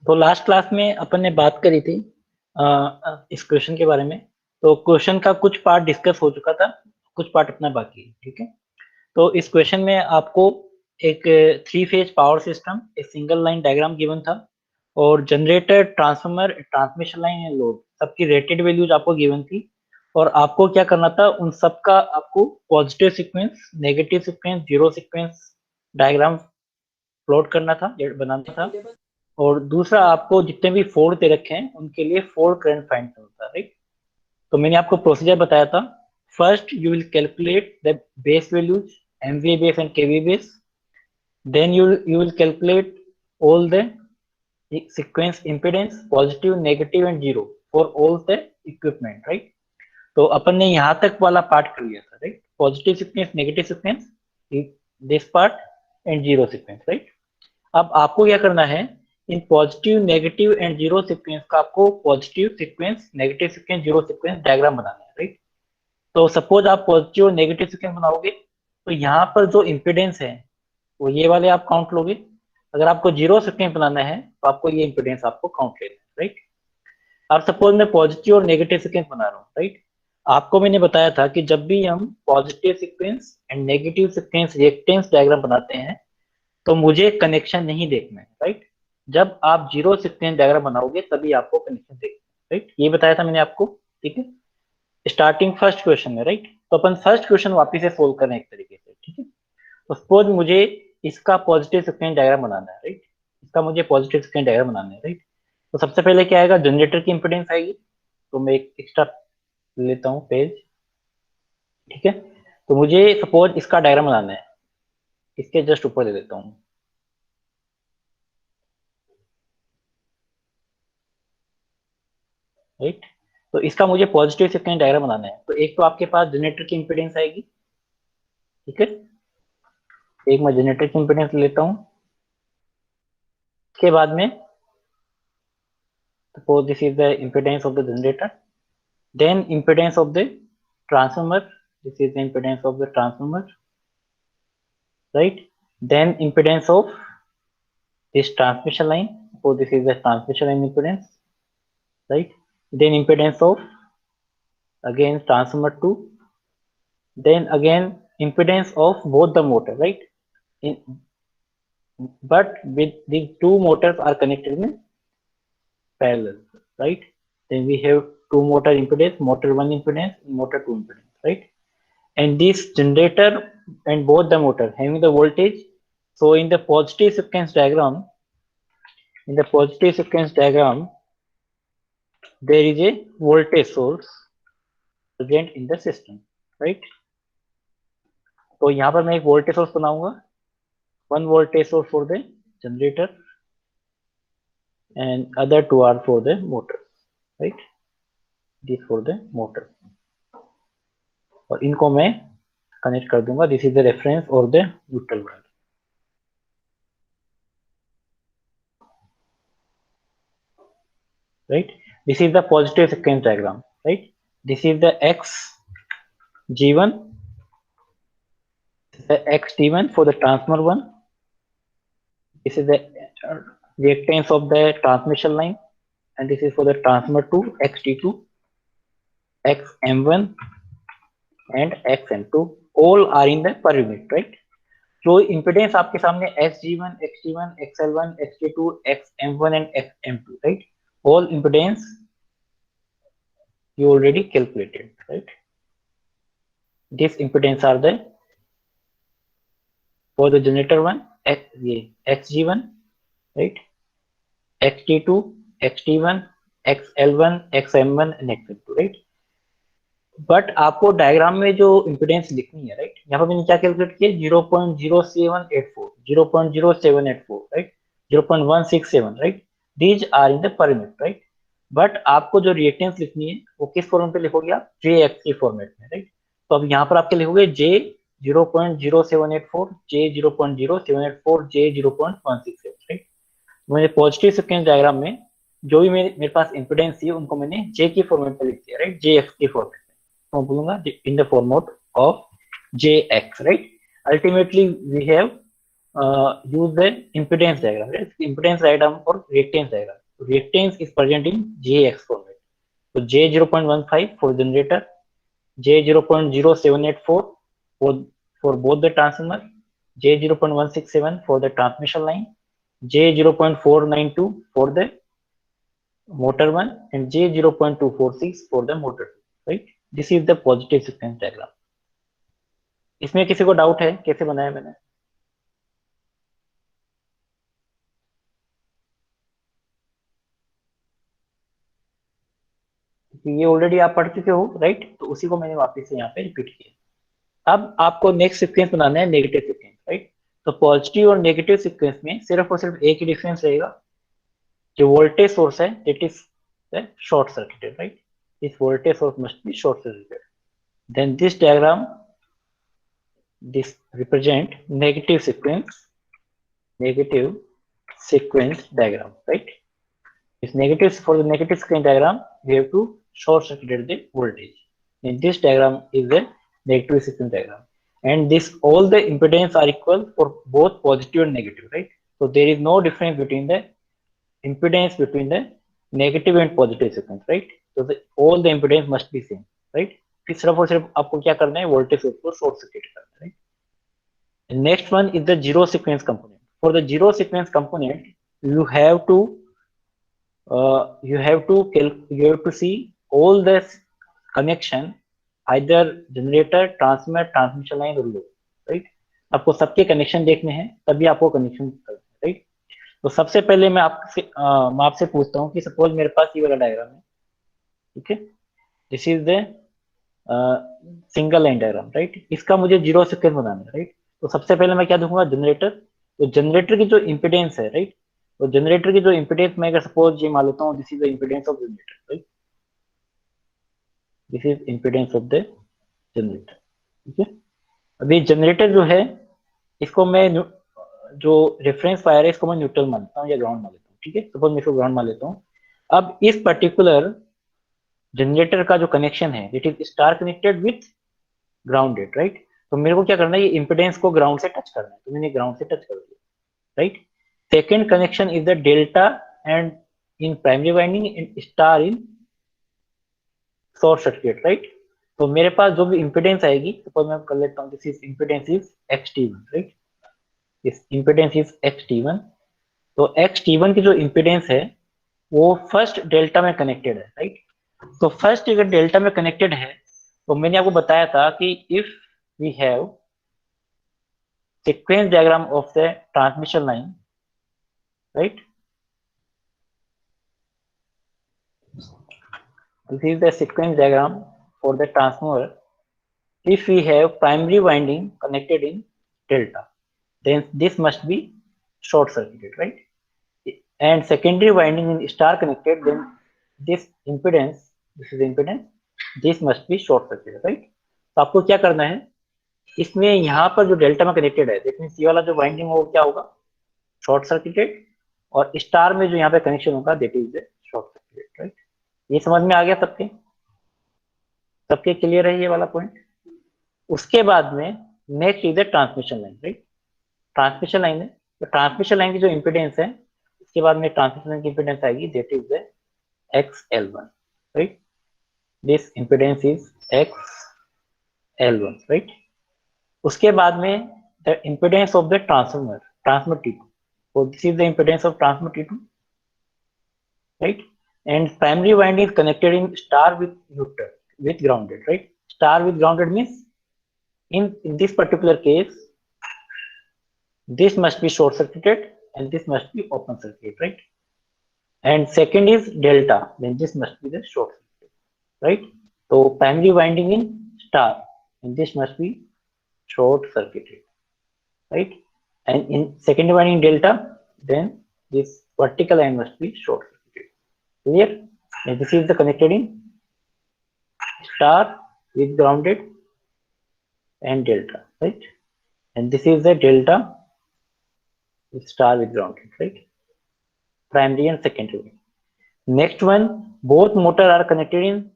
तो last class में अपन ने बात करी थी इस क्वेश्चन के बारे में। तो क्वेश्चन का कुछ पार्ट डिस्कस हो चुका था, कुछ पार्ट अपना बाकी है। ठीक है, तो इस क्वेश्चन में आपको एक 3 फेज पावर सिस्टम, एक सिंगल लाइन डायग्राम गिवन था, और generator, transformer, transmission line and load सबकी रेटेड वैल्यूज आपको गिवन थी। और आपको क्या करना था, उन सब का आपको positive sequence, negative sequence, zero sequence diagram plot करना था, बनाना था। और दूसरा, आपको जितने भी फोल्ड दे रखे हैं उनके लिए फोल्ड करंट फाइंड करना था, राइट। तो मैंने आपको प्रोसीजर बताया था। First you will calculate the base values, MVA base and KV base. Then you will calculate all the sequence impedance, positive, negative and zero for all the equipment, right। तो अपन ने यहाँ तक वाला पार्ट कर लिया था, right. Positive sequence, negative sequence, this part and zero sequence, right. अब आपको क्या करना है, इन positive, negative and zero sequence का आपको positive sequence, negative sequence, zero sequence diagram बनाना है, राइट। तो सपोज आप पॉजिटिव और नेगेटिव सीक्वेंस बनाओगे, तो यहाँ पर जो इम्पिडेंस है वो ये वाले आप काउंट लोगे। अगर आपको जीरो सीक्वेंस बनाना है तो आपको ये इम्पिडेंस आपको काउंट लेना है, राइट। अब सपोज मैं पॉजिटिव और नेगेटिव सीक्वेंस बना रहा हूँ, राइट। आपको मैंने बताया था कि जब भी हम positive sequence and negative sequence reactance diagram बनाते हैं तो मुझे कनेक्शन नहीं देखना है, राइट। जब आप जीरो सीक्वेंस डायग्राम बनाओगे तभी आपको कनेक्शन देखना है, राइट। ये बताया था मैंने आपको, ठीक है। स्टार्टिंग फर्स्ट क्वेश्चन में, राइट। तो अपन फर्स्ट क्वेश्चन वापिस से सोल्व करें एक तरीके से, ठीक है। तो सपोज मुझे इसका पॉजिटिव सीक्वेंस डायग्राम बनाना है, राइट। इसका मुझे पॉजिटिव सीक्वेंस डायग्राम बनाना है, राइट। तो सबसे पहले क्या आएगा, जनरेटर की इंपेडेंस आएगी। तो मैं एक एक्स्ट्रा लेता हूँ पेज, ठीक है। तो मुझे सपोज इसका डायग्राम बनाना है, इसके जस्ट ऊपर दे देता हूँ, राइट। तो इसका मुझे पॉजिटिव सीक्वेंस डायग्राम बनाना है। तो एक तो आपके पास जनरेटर की इंपेडेंस आएगी, ठीक है। एक मैं जनरेटर की इंपेडेंस लेता हूँ। इसके बाद में suppose this is the impedance of the generator, then impedance of the transformer, this is the impedance of the transformer, right। Then impedance of this transmission line, so this is the transmission line impedance, right। Then impedance of again transformer 2, then again impedance of both the motor, right। In, but with these two motors are connected in parallel, right। Then we have two motor impedance, motor 1 impedance, motor 2 impedance, right। And this generator and both the motor having the voltage. So in the positive sequence diagram, there is a voltage source present in the system, right। तो यहाँ पर मैं एक voltage source बनाऊंगा, one voltage source for the generator and other two are for the motor, right। this for the motor, और इनको मैं connect कर दूंगा, this is the reference or the neutral wire, right। This is the positive sequence diagram, right। This is the x g1, the xt1 for the transformer 1. This is the reactance of the transmission line, and this is for the transformer 2, xt2, xm1 and xm2, all are in the per unit, right। जो impedance आपके सामने xg1, xt1, xl1, xt2, xm1 and xm2, right, all impedance you already calculated, right। These impedance are the for the generator 1 xg1, right, xt2, xt1, xl1, xm1 and xm2, right। But आपको diagram में जो impedance लिखनी है, right, यहाँ पर मैंने क्या calculate किया, 0.0784, 0.0784, right, 0.167, right. These are in the per unit, right. But आपको जो रिएक्टेंस लिखनी है वो किस फॉर्मेट पे लिखोगे आप, जे एक्स के फॉर्मेट में, राइट। तो अब यहाँ पर आपके लिखोगे जे 0.0784, जे 0.0784, जे 0.167, राइट। मैंने पॉजिटिव सीक्वेंस डायग्राम में जो भी मेरे पास इम्पिडेंस थी उनको मैंने जे की फॉर्मेट में लिख दिया, राइट, जे एक्स की फॉर्मेट में। तो बोलूंगा in the format of jx, right। Ultimately we have use the impedance diagram, right? Impedance diagram or reactance diagram. Reactance is present in JX format. So J 0.15 for generator, J 0.0784 for both the transformer, J 0.167 for the transmission line, J 0.492 for the motor 1, and J 0.246 for the motor 2, right? This is the positive sequence diagram. इसमें किसी को doubt है कैसे बनाया मैंने? ये already आप पढ़ चुके हो, राइट? तो उसी को मैंने वापस से यहाँ पे रिपीट किया। अब आपको नेक्स्ट सीक्वेंस बनाना है नेगेटिव सीक्वेंस, राइट? तो पॉजिटिव और नेगेटिव सीक्वेंस में सिर्फ और सिर्फ एक ही डिफरेंस रहेगा, जो वोल्टेज सोर्स है that is short circuited, right? This voltage source must be short circuited. Then this diagram, this represent negative sequence diagram, right? This negative, for the negative sequence diagram, we have to short circuit the voltage. And this diagram is the negative sequence diagram. And this, all the impedance are equal for both positive and negative, right? So there is no difference between the impedance between the negative and positive sequence, right? So all the impedance must be same, right? फिर सिर्फ और सिर्फ आपको क्या करना है, voltage source को short circuit करना है. Next one is the zero sequence component. For the zero sequence component you have to see all the connection, either generator, transformer, transmission line और load, right? आपको सबके कनेक्शन देखने हैं, तभी आपको कनेक्शन करना है, राइट? तो सबसे पहले मैं आपसे पूछता हूँ कि सपोज मेरे पास ये वाला डायग्राम है, ठीक है? This is the single line diagram, right? इसका मुझे जीरो सीक्वेंस बनाना है, राइट? तो सबसे पहले मैं क्या दूंगा, जनरेटर. तो जनरेटर की जो इंपिडेंस है, राइट? तो जनरेटर की जो इंपिडेंस मैं अगर सपोज ये मान लेता हूँ, this is the impedance of generator, right? This is impedance of the generator, ठीक है? अभी जनरेटर जो है, इसको मैं जो रेफरेंस वायर है इसको मैं न्यूट्रल मानता हूँ या ग्राउंड मान लेता हूँ, ठीक है? सपोज मैं इसको ग्राउंड मान लेता हूँ. अब इस पर्टिकुलर जनरेटर का जो कनेक्शन है it is star connected with grounded, right? तो मेरे को क्या करना है, ये इंपिडेंस को ग्राउंड से टच करना है, तो मैंने ग्राउंड से टच कर दिया, right? Second connection is the delta and in primary winding and star in short circuit, right? तो मेरे पास जो भी इंपिडेंस आएगी, सपोज मैं कर लेता हूँ, this is impedance is XT1, right? This impedance is XT1. तो XT1 की जो इंपिडेंस है वो फर्स्ट डेल्टा में कनेक्टेड है, राइट? तो फर्स्ट अगर डेल्टा में कनेक्टेड है, तो मैंने आपको बताया था कि if we have sequence diagram of the transmission line, right? This is the sequence diagram for the transformer. If we have primary winding connected in delta, then this must be short circuited, right? And secondary winding in star connected, then this impedance, this must be short circuited, right? तो आपको क्या करना है, इसमें यहाँ पर जो delta में कनेक्टेड है, दैट मींस ये वाला जो वाइंडिंग हो क्या होगा, शॉर्ट सर्किटेड, और स्टार में जो यहाँ पे कनेक्शन होगा that is short circuited, right? ये समझ में आ गया सबके? सबके क्लियर है ये वाला पॉइंट? उसके बाद में next is the transmission line, right? Transmission line है, तो ट्रांसमिशन लाइन की जो इंपिडेंस है, इसके बाद में ट्रांसमिशन लाइन की इंपिडेंस आएगी that is the XL1, right? This impedance is XL1, right? उसके बाद में the impedance of the transformer T2, so this is the impedance of transformer T2, right? And primary winding is connected in star with neutral, with grounded, right? Star with grounded means in this particular case this must be short circuited and this must be open circuit, right? And second is delta, then this must be the short circuit, right? So primary winding in star and this must be short circuited, right? And in secondary winding delta, then this vertical line must be short circuited. Clear? And this is the connected in star with grounded and delta, right? And this is the delta with star with grounded, right? Primary and secondary. Next one, both motor are connected in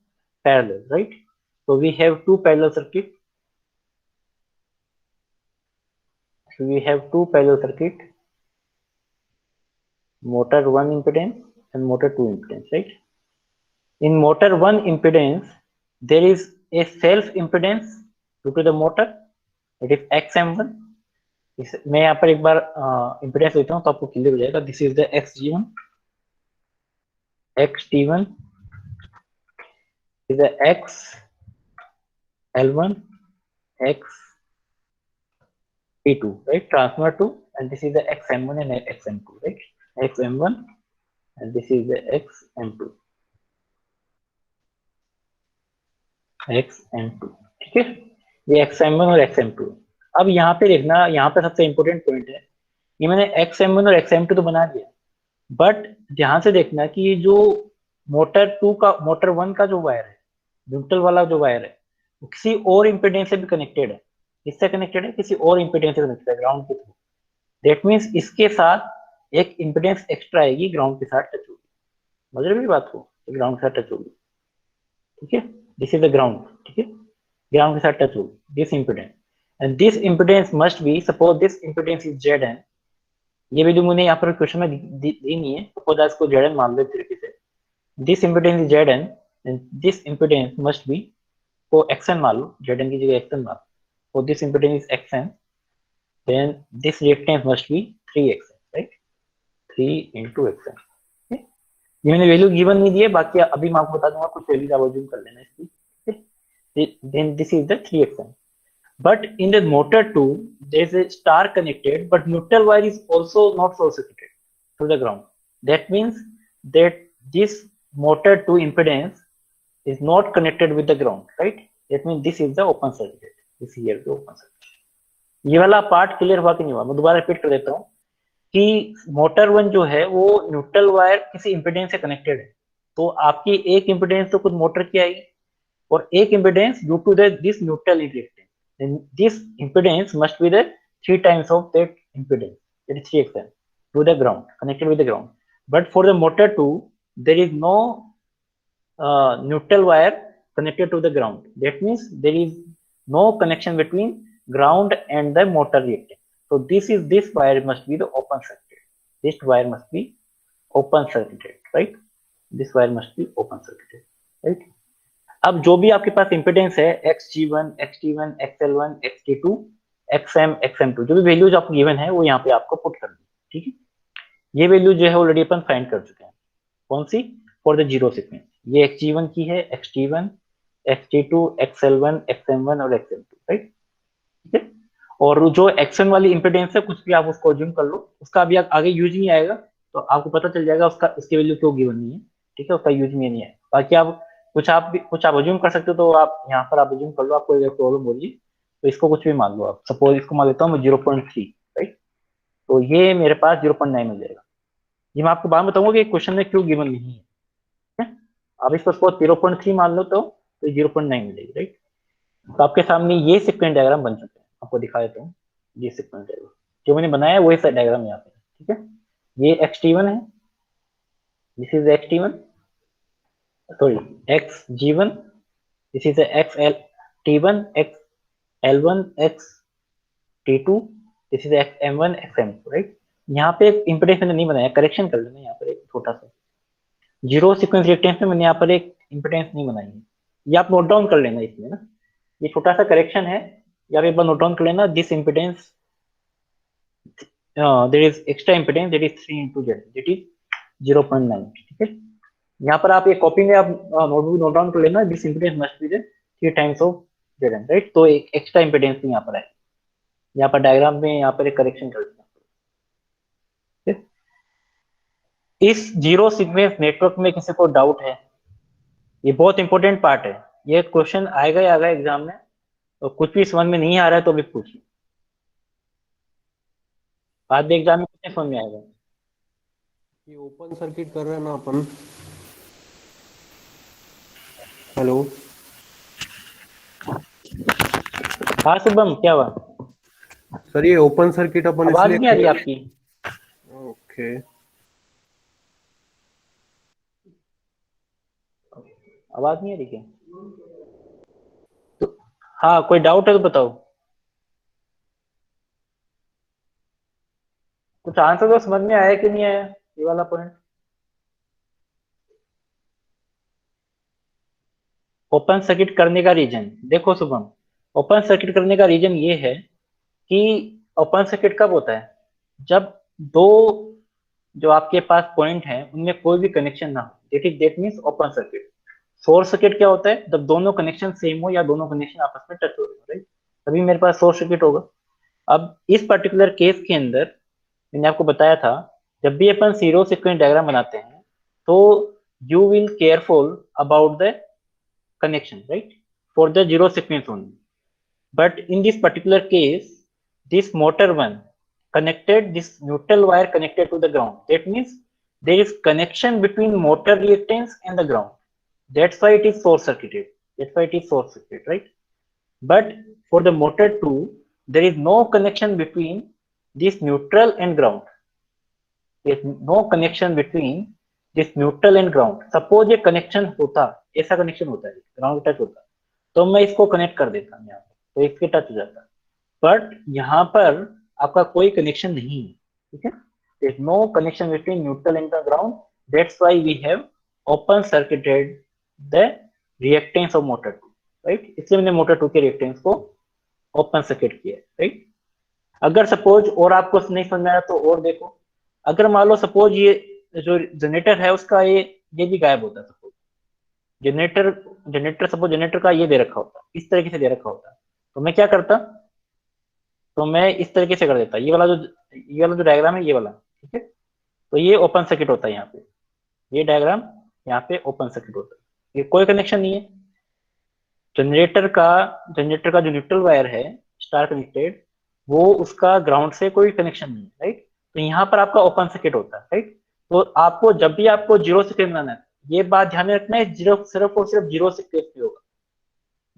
parallel, right? So we have two parallel circuit. So we have two parallel circuit, motor 1 impedance and motor 2 impedance, right? In motor 1 impedance, there is a self impedance due to the motor, that is XM1. मैं यहाँ पर एक बार impedance लेता हूँ तो आपको clear हो जाएगा. This is the XG1, XT1 is the XL1, XT2, right? Transformer 2, and this is the XM1 and XM2, right? XM1 and this is the XM2, XM2, ठीक है. ये XM1 और XM2. अब यहाँ पे देखना, यहाँ पे सबसे इंपॉर्टेंट पॉइंट है, ये मैंने XM1 और XM2 तो बना दिया, बट ध्यान से देखना कि ये जो मोटर 2 का, मोटर 1 का जो वायर है, न्यूट्रल वाला जो वायर है, वो किसी और इंपेडेंस से भी कनेक्टेड है. किससे कनेक्टेड है? किसी और इंपेडेंस से कनेक्टेड है, ग्राउंड के थ्रू. दैट मीन्स इसके साथ एक इंपेडेंस एक्स्ट्रा आएगी, ग्राउंड के साथ टच होगी. समझ रहे मेरी बात को? ग्राउंड के साथ टच होगी, ठीक है. दिस इज द ग्राउंड, ठीक है. ग्राउंड के साथ टच होगी this impedance, and this impedance must be, suppose this impedance is Zn. ये वैल्यू मैंने यहाँ पर क्वेश्चन में दी नहीं है, सपोज इसको Zn मान लो तरीके से. This impedance is Zn and this impedance must be, को Xn मान लो, Zn की जगह Xn मान लो. For this impedance is Xn, then this reactance must be 3Xn, right? 3 into Xn. Okay? ये मैंने वैल्यू गिवन नहीं दी है, बाकी अभी मैं आपको बता दूंगा, कुछ वैल्यूज आप अज्यूम कर लेना इसकी. Then this is the 3Xn. But in the motor 2, there is a star connected, but neutral wire is also not short-circuited to the ground. That means that this motor 2 impedance is not connected with the ground, right? That means this is the open circuit. This here the open circuit. ये वाला part clear हुआ कि नहीं हुआ? मैं दोबारा repeat कर देता हूँ कि मोटर 1 जो है वो न्यूट्रल वायर किसी इंपेडेंस से कनेक्टेड है, तो आपकी एक इंपेडेंस तो खुद मोटर की आएगी और एक impedance due to this neutral reactance. Then this impedance must be the 3 times of that impedance, that is 3Xn, to the ground, connected with the ground. But for the motor 2, there is no neutral wire connected to the ground. That means there is no connection between ground and the motor reactance. So this wire must be the open circuit. This wire must be open circuited, right? This wire must be open circuited, right? अब जो भी आपके पास impedance है XG1, XT1, XL1, XT2, XM, XM2, जो भी values आपको given है वो यहाँ पे आपको पुट कर दी, ठीक है. ये वैल्यू जो है ऑलरेडी अपन फाइंड कर चुके हैं. कौन सी? For the zero sequence. ये XG1 की है, XT1, XT2, XL1, XM1 और XM2, राइट, ठीक है. और जो XM वाली इंपेडेंस है, कुछ भी आप उसको अज्यूम कर लो, उसका अभी आगे यूज नहीं आएगा, तो आपको पता चल जाएगा उसका, उसकी वैल्यू क्यों गिवन नहीं है, ठीक है. उसका यूज में नहीं है. बाकी आप कुछ आप अज्यूम कर सकते हो, तो आप यहाँ पर आप अज्यूम कर लो. आपको अगर प्रॉब्लम हो रही है तो इसको कुछ भी मान लो आप. सपोज इसको मान लेता हूँ मैं 0.3, राइट. तो ये मेरे पास 0.9 मिल जाएगा. ये मैं आपको बाद में बताऊंगा कि क्वेश्चन में क्यों गिवन नहीं है, ठीक है. आप इसको सपोज 0.3 मान लो तो 0.9 मिलेगी, राइट. तो आपके सामने ये सीक्वेंस डायग्राम बन चुके हैं. आपको दिखा देता हूँ ये सीक्वेंस डायग्राम जो मैंने बनाया है, वही डायग्राम यहाँ पे, ठीक है. ये XT1 है, this is XT1, sorry, XG1, this is the XLT1, XL1, XT2, this is XM1, XM2, right. यहाँ पे एक इंपेडेंस मैंने नहीं बनाया, करेक्शन कर लेना. यहाँ पर एक छोटा सा जीरो सीक्वेंस रिएक्टेंस में मैंने यहाँ पर एक इंपेडेंस नहीं बनाई है, ये आप नोट डाउन कर लेना इसमें ना. ये छोटा सा करेक्शन है, या एक बार नोट डाउन कर लेना. This impedance, there is extra impedance, that is 3 into Z, that is 0.9, ठीक है. यहाँ पर आप एक कॉपी में आप नोटबुक नोट डाउन कर लेना. This impedance must be the 3 times of Zn, right. तो एक एक्स्ट्रा इंपेडेंस यहाँ पर है, यहाँ पर डायग्राम में यहाँ पर एक करेक्शन कर देना. इस जीरो सीक्वेंस नेटवर्क में किसी को डाउट है? ये बहुत इंपॉर्टेंट पार्ट है, ये क्वेश्चन आएगा ही आएगा एग्जाम में. तो कुछ भी समझ में नहीं आ रहा है तो भी पूछिए, बाद में एग्जाम में कितने समझ में आएगा. ये ओपन सर्किट कर रहे हैं ना अपन. हेलो, हाँ शुभम, क्या हुआ? सर ये ओपन सर्किट अपन आवाज इसलिए नहीं आ रही आपकी. ओके, आवाज नहीं आ रही क्या? तो हाँ, कोई डाउट है तो बताओ. कुछ आंसर तो समझ में आया कि नहीं आया ये वाला पॉइंट? ओपन सर्किट करने का रीजन देखो शुभम, ओपन सर्किट करने का रीजन ये है कि ओपन सर्किट कब होता है, जब दो जो आपके पास पॉइंट है उनमें कोई भी कनेक्शन ना हो, that means open circuit. Short circuit क्या होता है, जब दोनों कनेक्शन सेम हो या दोनों कनेक्शन आपस में टच हो, राइट, तभी मेरे पास शॉर्ट सर्किट होगा। अब इस पर्टिकुलर केस के अंदर मैंने आपको बताया था, जब भी अपन जीरो सीक्वेंस डायग्राम बनाते हैं तो you will careful about the connection, right? For the zero sequence only. But in this particular case, this motor one connected this neutral wire connected to the ground. That means there is connection between motor reactance and the ground. That's why it is short circuited. That's why it is short circuited, right? But for the motor 2, there is no connection between this neutral and ground. There is no connection between this neutral and ground. Suppose ये connection होता, ऐसा connection होता है, ground touch होता, तो मैं इसको connect कर देता यहाँ पे, तो इसके टच हो जाता। बट यहाँ पर आपका कोई कनेक्शन नहीं है, ठीक है, there is no connection between neutral and the ground, that's why we have open circuited the reactance of motor 2, right, इसलिए मैंने मोटर 2 के रिएक्टेंस को ओपन सर्किट किया, राइट। अगर सपोज और आपको नहीं समझ में आया तो और देखो, अगर मान लो सपोज ये जो जनरेटर है उसका ये भी गायब होता है, suppose generator generator suppose generator का ये दे रखा होता, इस तरीके से दे रखा होता, तो मैं क्या करता, तो मैं इस तरीके से कर देता, ये वाला जो डायग्राम है ये वाला, ठीक है, तो ये ओपन सर्किट होता है यहाँ पे, ये डायग्राम यहाँ पे ओपन सर्किट होता है, ये कोई कनेक्शन नहीं है जनरेटर का जो न्यूट्रल वायर है स्टार कनेक्टेड, वो उसका ग्राउंड से कोई कनेक्शन नहीं है, राइट, तो यहाँ पर आपका ओपन सर्किट होता है, राइट। तो आपको जब भी आपको जीरो सीक्वेंस बनाना है, ये बात ध्यान में रखना है, जीरो सिर्फ और सिर्फ जीरो सीक्वेंस में होगा,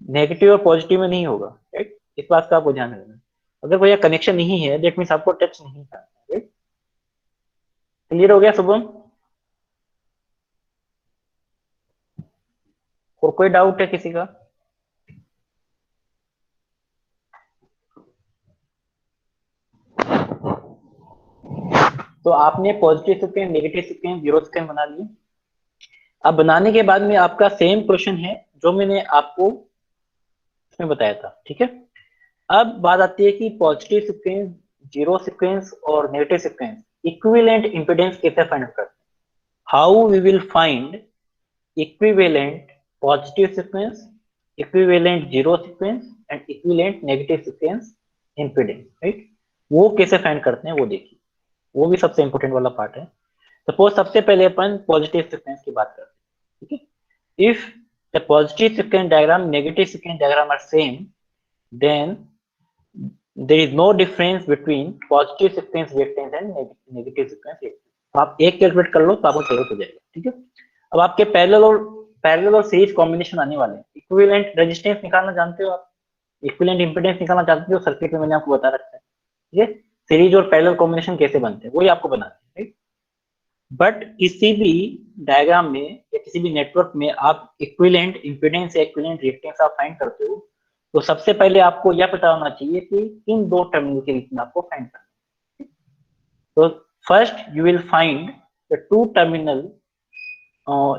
नेगेटिव और पॉजिटिव में नहीं होगा, राइट, इस बात का आपको ध्यान रखना है। अगर कोई कनेक्शन नहीं है दैट मीन्स आपको टच नहीं करना है, राइट। क्लियर हो गया शुभम? और कोई डाउट है किसी का? तो आपने positive sequence, negative sequence, zero sequence बना लिए। अब बनाने के बाद में आपका सेम क्वेश्चन है जो मैंने आपको इसमें बताया था, ठीक है। अब बात आती है कि पॉजिटिव सीक्वेंस, जीरो सीक्वेंस और नेगेटिव सीक्वेंस इक्विवेलेंट इंपेडेंस कैसे फाइंड करते हैं, how we will find equivalent positive sequence, equivalent zero sequence and equivalent negative sequence impedance, right, वो कैसे फाइंड करते हैं वो देखिए, वो भी सबसे इंपॉर्टेंट वाला पार्ट है। सपोज सबसे पहले अपन पॉजिटिव सीक्वेंस की बात करते हैं, ठीक है। If the positive sequence diagram, negative sequence diagram are same, then there is no difference between positive sequence reactance and negative sequence reactance। आप एक कैलकुलेट कर लो तो आपको क्लियर हो जाएगा, ठीक है। अब आपके पैरेलल और सीरीज कॉम्बिनेशन आने वाले हैं, इक्विवेलेंट रेजिस्टेंस निकालना जानते हो आप, इक्विवेलेंट इंपेडेंस निकालना जानते हो, सर्किट में मैंने आपको बता रखा है, ठीक है। सीरीज और पैरेलल कॉम्बिनेशन कैसे बनते हैं वही आपको बनाना है, राइट। बट किसी भी डायग्राम में या किसी भी नेटवर्क में आप इक्विवेलेंट इंपेडेंस या इक्विवेलेंट रिएक्टेंस आप फाइंड करते हो, तो सबसे पहले आपको यह पता होना चाहिए कि इन दो टर्मिनल के बीच में आपको फाइंड करना है। तो first you will find the two terminal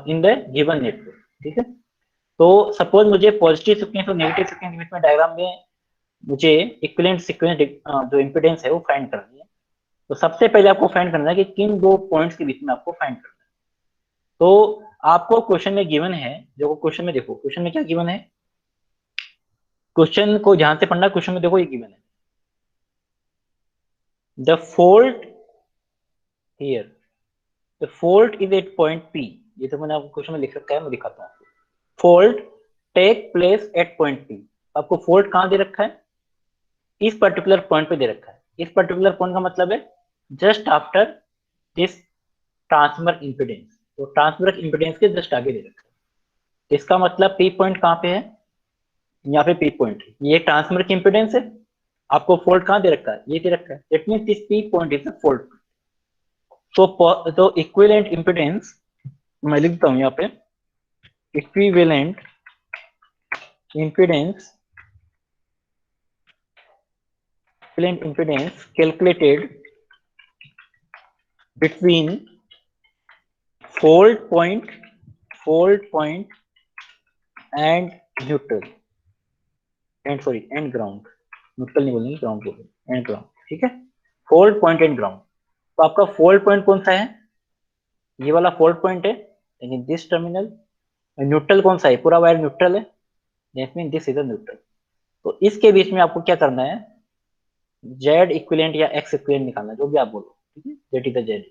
in the given network, ठीक है। तो सपोज मुझे पॉजिटिव सीक्वेंस और नेगेटिव सीक्वेंस के बीच में डायग्राम में मुझे इक्विवेलेंट सीक्वेंस जो इंपेडेंस है वो फाइंड करनी है। तो सबसे पहले आपको फाइंड करना है कि किन दो पॉइंट्स के बीच में आपको फाइंड करना है। तो आपको क्वेश्चन में गिवन है, जो क्वेश्चन में देखो, क्वेश्चन में क्या गिवन है, क्वेश्चन को ध्यान से पढ़ना, क्वेश्चन में देखो ये गिवन है, the fault here, the fault is at point P, ये तो मैंने आपको क्वेश्चन में लिख रखा है, मैं दिखाता हूँ आपको। Fault take place at point P, आपको फॉल्ट कहाँ दे रखा है, इस पर्टिकुलर पॉइंट पे दे रखा है। इस पर्टिकुलर पॉइंट का मतलब है just after this transfer impedance, तो ट्रांसफर इंपेडेंस के जस्ट आगे दे रखा है। इसका मतलब पी पॉइंट कहाँ पे है, यहाँ पे पी पॉइंट, ये ट्रांसफर की इंपेडेंस है, आपको फॉल्ट कहाँ दे रखा है, ये दे रखा है, that means this P point is a fault. तो इक्विवेलेंट इंपेडेंस मैं लिखता हूं यहाँ पे, equivalent impedance, equivalent impedance calculated between fault point and neutral and ground। Neutral नहीं बोलेंगे, ग्राउंड बोलेंगे, एंड ग्राउंड, ठीक है। फोल्ड पॉइंट एंड ग्राउंड, तो आपका फोल्ड पॉइंट कौन सा है? ये वाला फोल्ड पॉइंट है, लेकिन दिस टर्मिनल। न्यूट्रल कौन सा है? पूरा वायर न्यूट्रल है, that mean this is a neutral. तो इसके बीच में आपको क्या करना है? जेड इक्विवेलेंट या एक्स इक्विवेलेंट निकालना है, जो भी आप बोलो, ठीक है। That is the Z.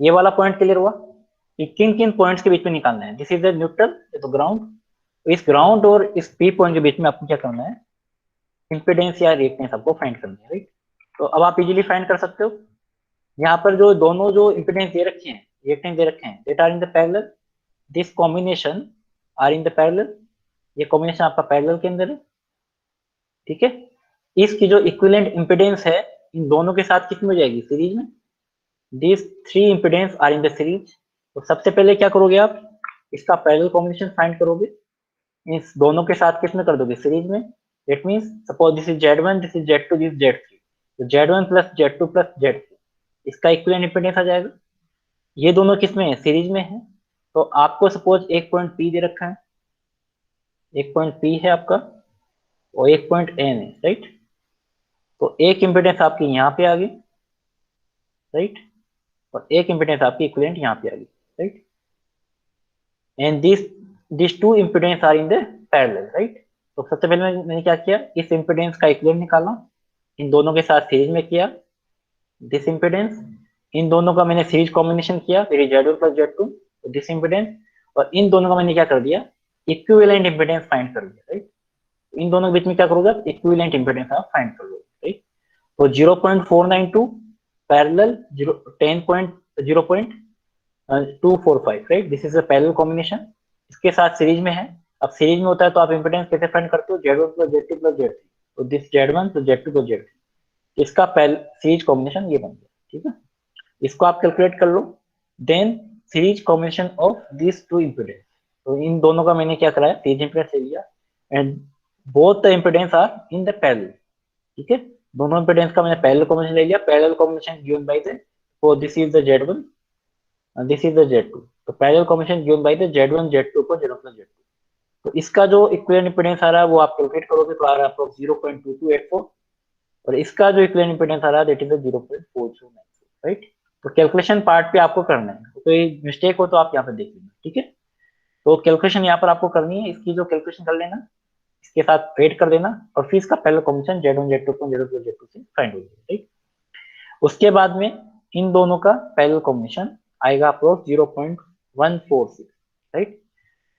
ये वाला पॉइंट क्लियर हुआ? ये किन किन पॉइंट्स के बीच में निकालना है? दिस इज द न्यूट्रल, तो ग्राउंड। इस ग्राउंड और इस पी पॉइंट के बीच में आपको क्या करना है? इंपेडेंस या रिएक्टेंस आपको फाइंड करनी है, राइट। तो अब आप इजीली फाइंड कर सकते हो। यहाँ पर जो दोनों जो इंपेडेंस दे रखे हैं, रिएक्टेंस दे रखे हैं, that are in the parallel, this combination are in the parallel. ये कॉम्बिनेशन आपका पैरेलल के अंदर है, ठीक है। इसकी जो इक्विवेलेंट इंपेडेंस है इन दोनों के साथ कितनी हो जाएगी? सीरीज में। This three impedance are in the series. तो सबसे पहले क्या करोगे आप? इसका पैरेलल कॉम्बिनेशन फाइंड करोगे, इस दोनों के साथ किसमें कर दोगे? सीरीज में। It means suppose this is Z1, this is Z2, this Z3, तो Z1 plus Z2 plus Z3, इसका इक्विवेलेंट इंपेडेंस आ जाएगा। ये दोनों किसमें है? सीरीज में है। तो आपको सपोज एक पॉइंट P दे रखा है, एक पॉइंट P है आपका, और एक पॉइंट N है, राइट। तो एक इंपेडेंस आपकी यहाँ पे आ गई, राइट, और एक इंपेडेंस आपकी इक्विवेलेंट यहाँ पे आ गई, right. And this two impedance are in the parallel, right. तो सबसे पहले मैंने क्या किया? इस इंपेडेंस का इक्विवेलेंट निकाला, इन दोनों के साथ सीरीज में किया। दिस इंपेडेंस, इन दोनों का मैंने सीरीज कॉम्बिनेशन किया, फिर Z1 plus Z2, this impedance, और इन दोनों का मैंने क्या कर दिया? इक्विवेलेंट इंपेडेंस फाइंड कर दिया, राइट। इन दोनों के बीच में क्या करोगे? इक्विवेलेंट इंपेडेंस आप फाइंड कर लो, राइट। तो 0.492 parallel 10.0.245, right. This is a parallel combination, इसके साथ सीरीज में है। अब सीरीज में होता है तो आप इंपेडेंस कैसे फाइंड करते हो? Z1 plus Z2 plus Z3, तो this Z1 plus Z2 plus Z3, इसका सीरीज कॉम्बिनेशन ये बन गया, ठीक है। इसको आप कैलकुलेट कर लो। Then series combination of this two impedance, तो इन दोनों का मैंने क्या कराया? सीरीज इंपेडेंस ले लिया, and both the impedance are in the parallel, ठीक है। दोनों इंपेडेंस का मैंने पैरेलल कॉम्बिनेशन ले लिया। Parallel combination given by the, for this is the Z1 and this is the Z2, तो parallel combination given by the Z1 Z2 को Z1 plus Z2। तो इसका जो इक्विवेलेंट इंपेडेंस आ रहा है वो आप कैलकुलेट करोगे तो आ रहा है आपको 0.2284, और इसका जो इक्विवेलेंट इंपेडेंस आ रहा है दैट इज 0.4294, राइट। तो कैलकुलेशन पार्ट पे आपको करना है, तो कोई मिस्टेक हो तो आप यहाँ पे देख लेना, ठीक है। तो कैलकुलेशन यहाँ पर आपको करनी है, इसकी जो कैलकुलेशन कर लेना, इसके साथ एड कर देना, और फिर इसका पैरेलल कॉम्बिनेशन Z1 Z2 को Z2 Z2 से फाइंड हो जाएगा, राइट। उसके बाद में इन दोनों का पैरेलल कॉम्बिनेशन आएगा approx 0.146, right.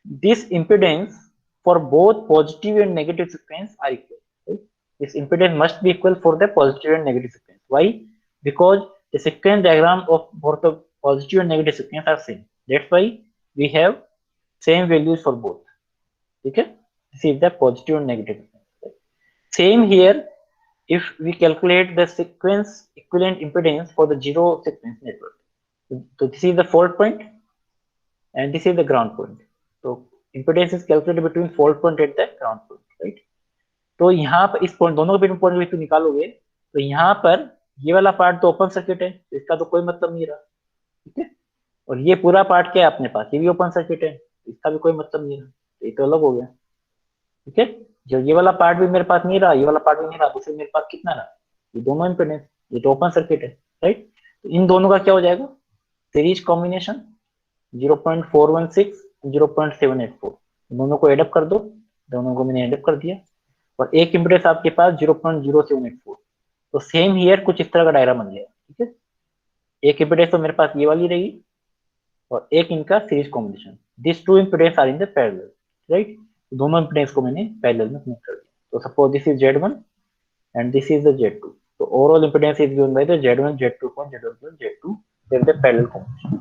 This impedance for both positive and negative sequence are equal, right? This impedance must be equal for the positive and negative sequence. Why? Because the sequence diagram of both the positive and negative sequence are same. That's why we have same values for both. Okay? This is the positive and negative sequence. Same here, if we calculate the sequence equivalent impedance for the zero sequence network. So this is the fault point and this is the ground point. So impedance is calculated between fault point and the ground point, right? तो यहाँ पर इस point, दोनों के point भी निकालोगे तो यहाँ पर ये वाला पार्ट तो ओपन सर्किट है, इसका तो कोई मतलब नहीं रहा, ठीक है। और ये पूरा पार्ट क्या है अपने पास? ये भी ओपन सर्किट है, इसका भी कोई मतलब नहीं रहा, तो ये तो अलग हो गया, ठीक है। जो ये वाला पार्ट भी मेरे पास नहीं रहा, ये वाला पार्ट भी नहीं रहा, तो फिर मेरे पास कितना रहा? ये दोनों इंपेडेंस, ये तो ओपन सर्किट है, राइट। तो इन दोनों का क्या हो जाएगा? सीरीज कॉम्बिनेशन 0.416 0.784, दोनों को एडअप कर दो, दोनों को मैंने एडअप कर दिया, और एक इंपेडेंस आपके पास 0.0784। तो सेम हियर कुछ इस तरह का डायग्राम बन गया, ठीक है। एक इंपेडेंस तो मेरे पास ये वाली रहेगी, और एक इनका series combination, this two impedance are in the parallel, right. दोनों इंपेडेंस को मैंने पैरेलल में कनेक्ट कर दिया। तो suppose this is Z1 and this is the Z2, so overall impedance is given by the Z1 Z2 को Z1 plus Z2 फिर the parallel combination,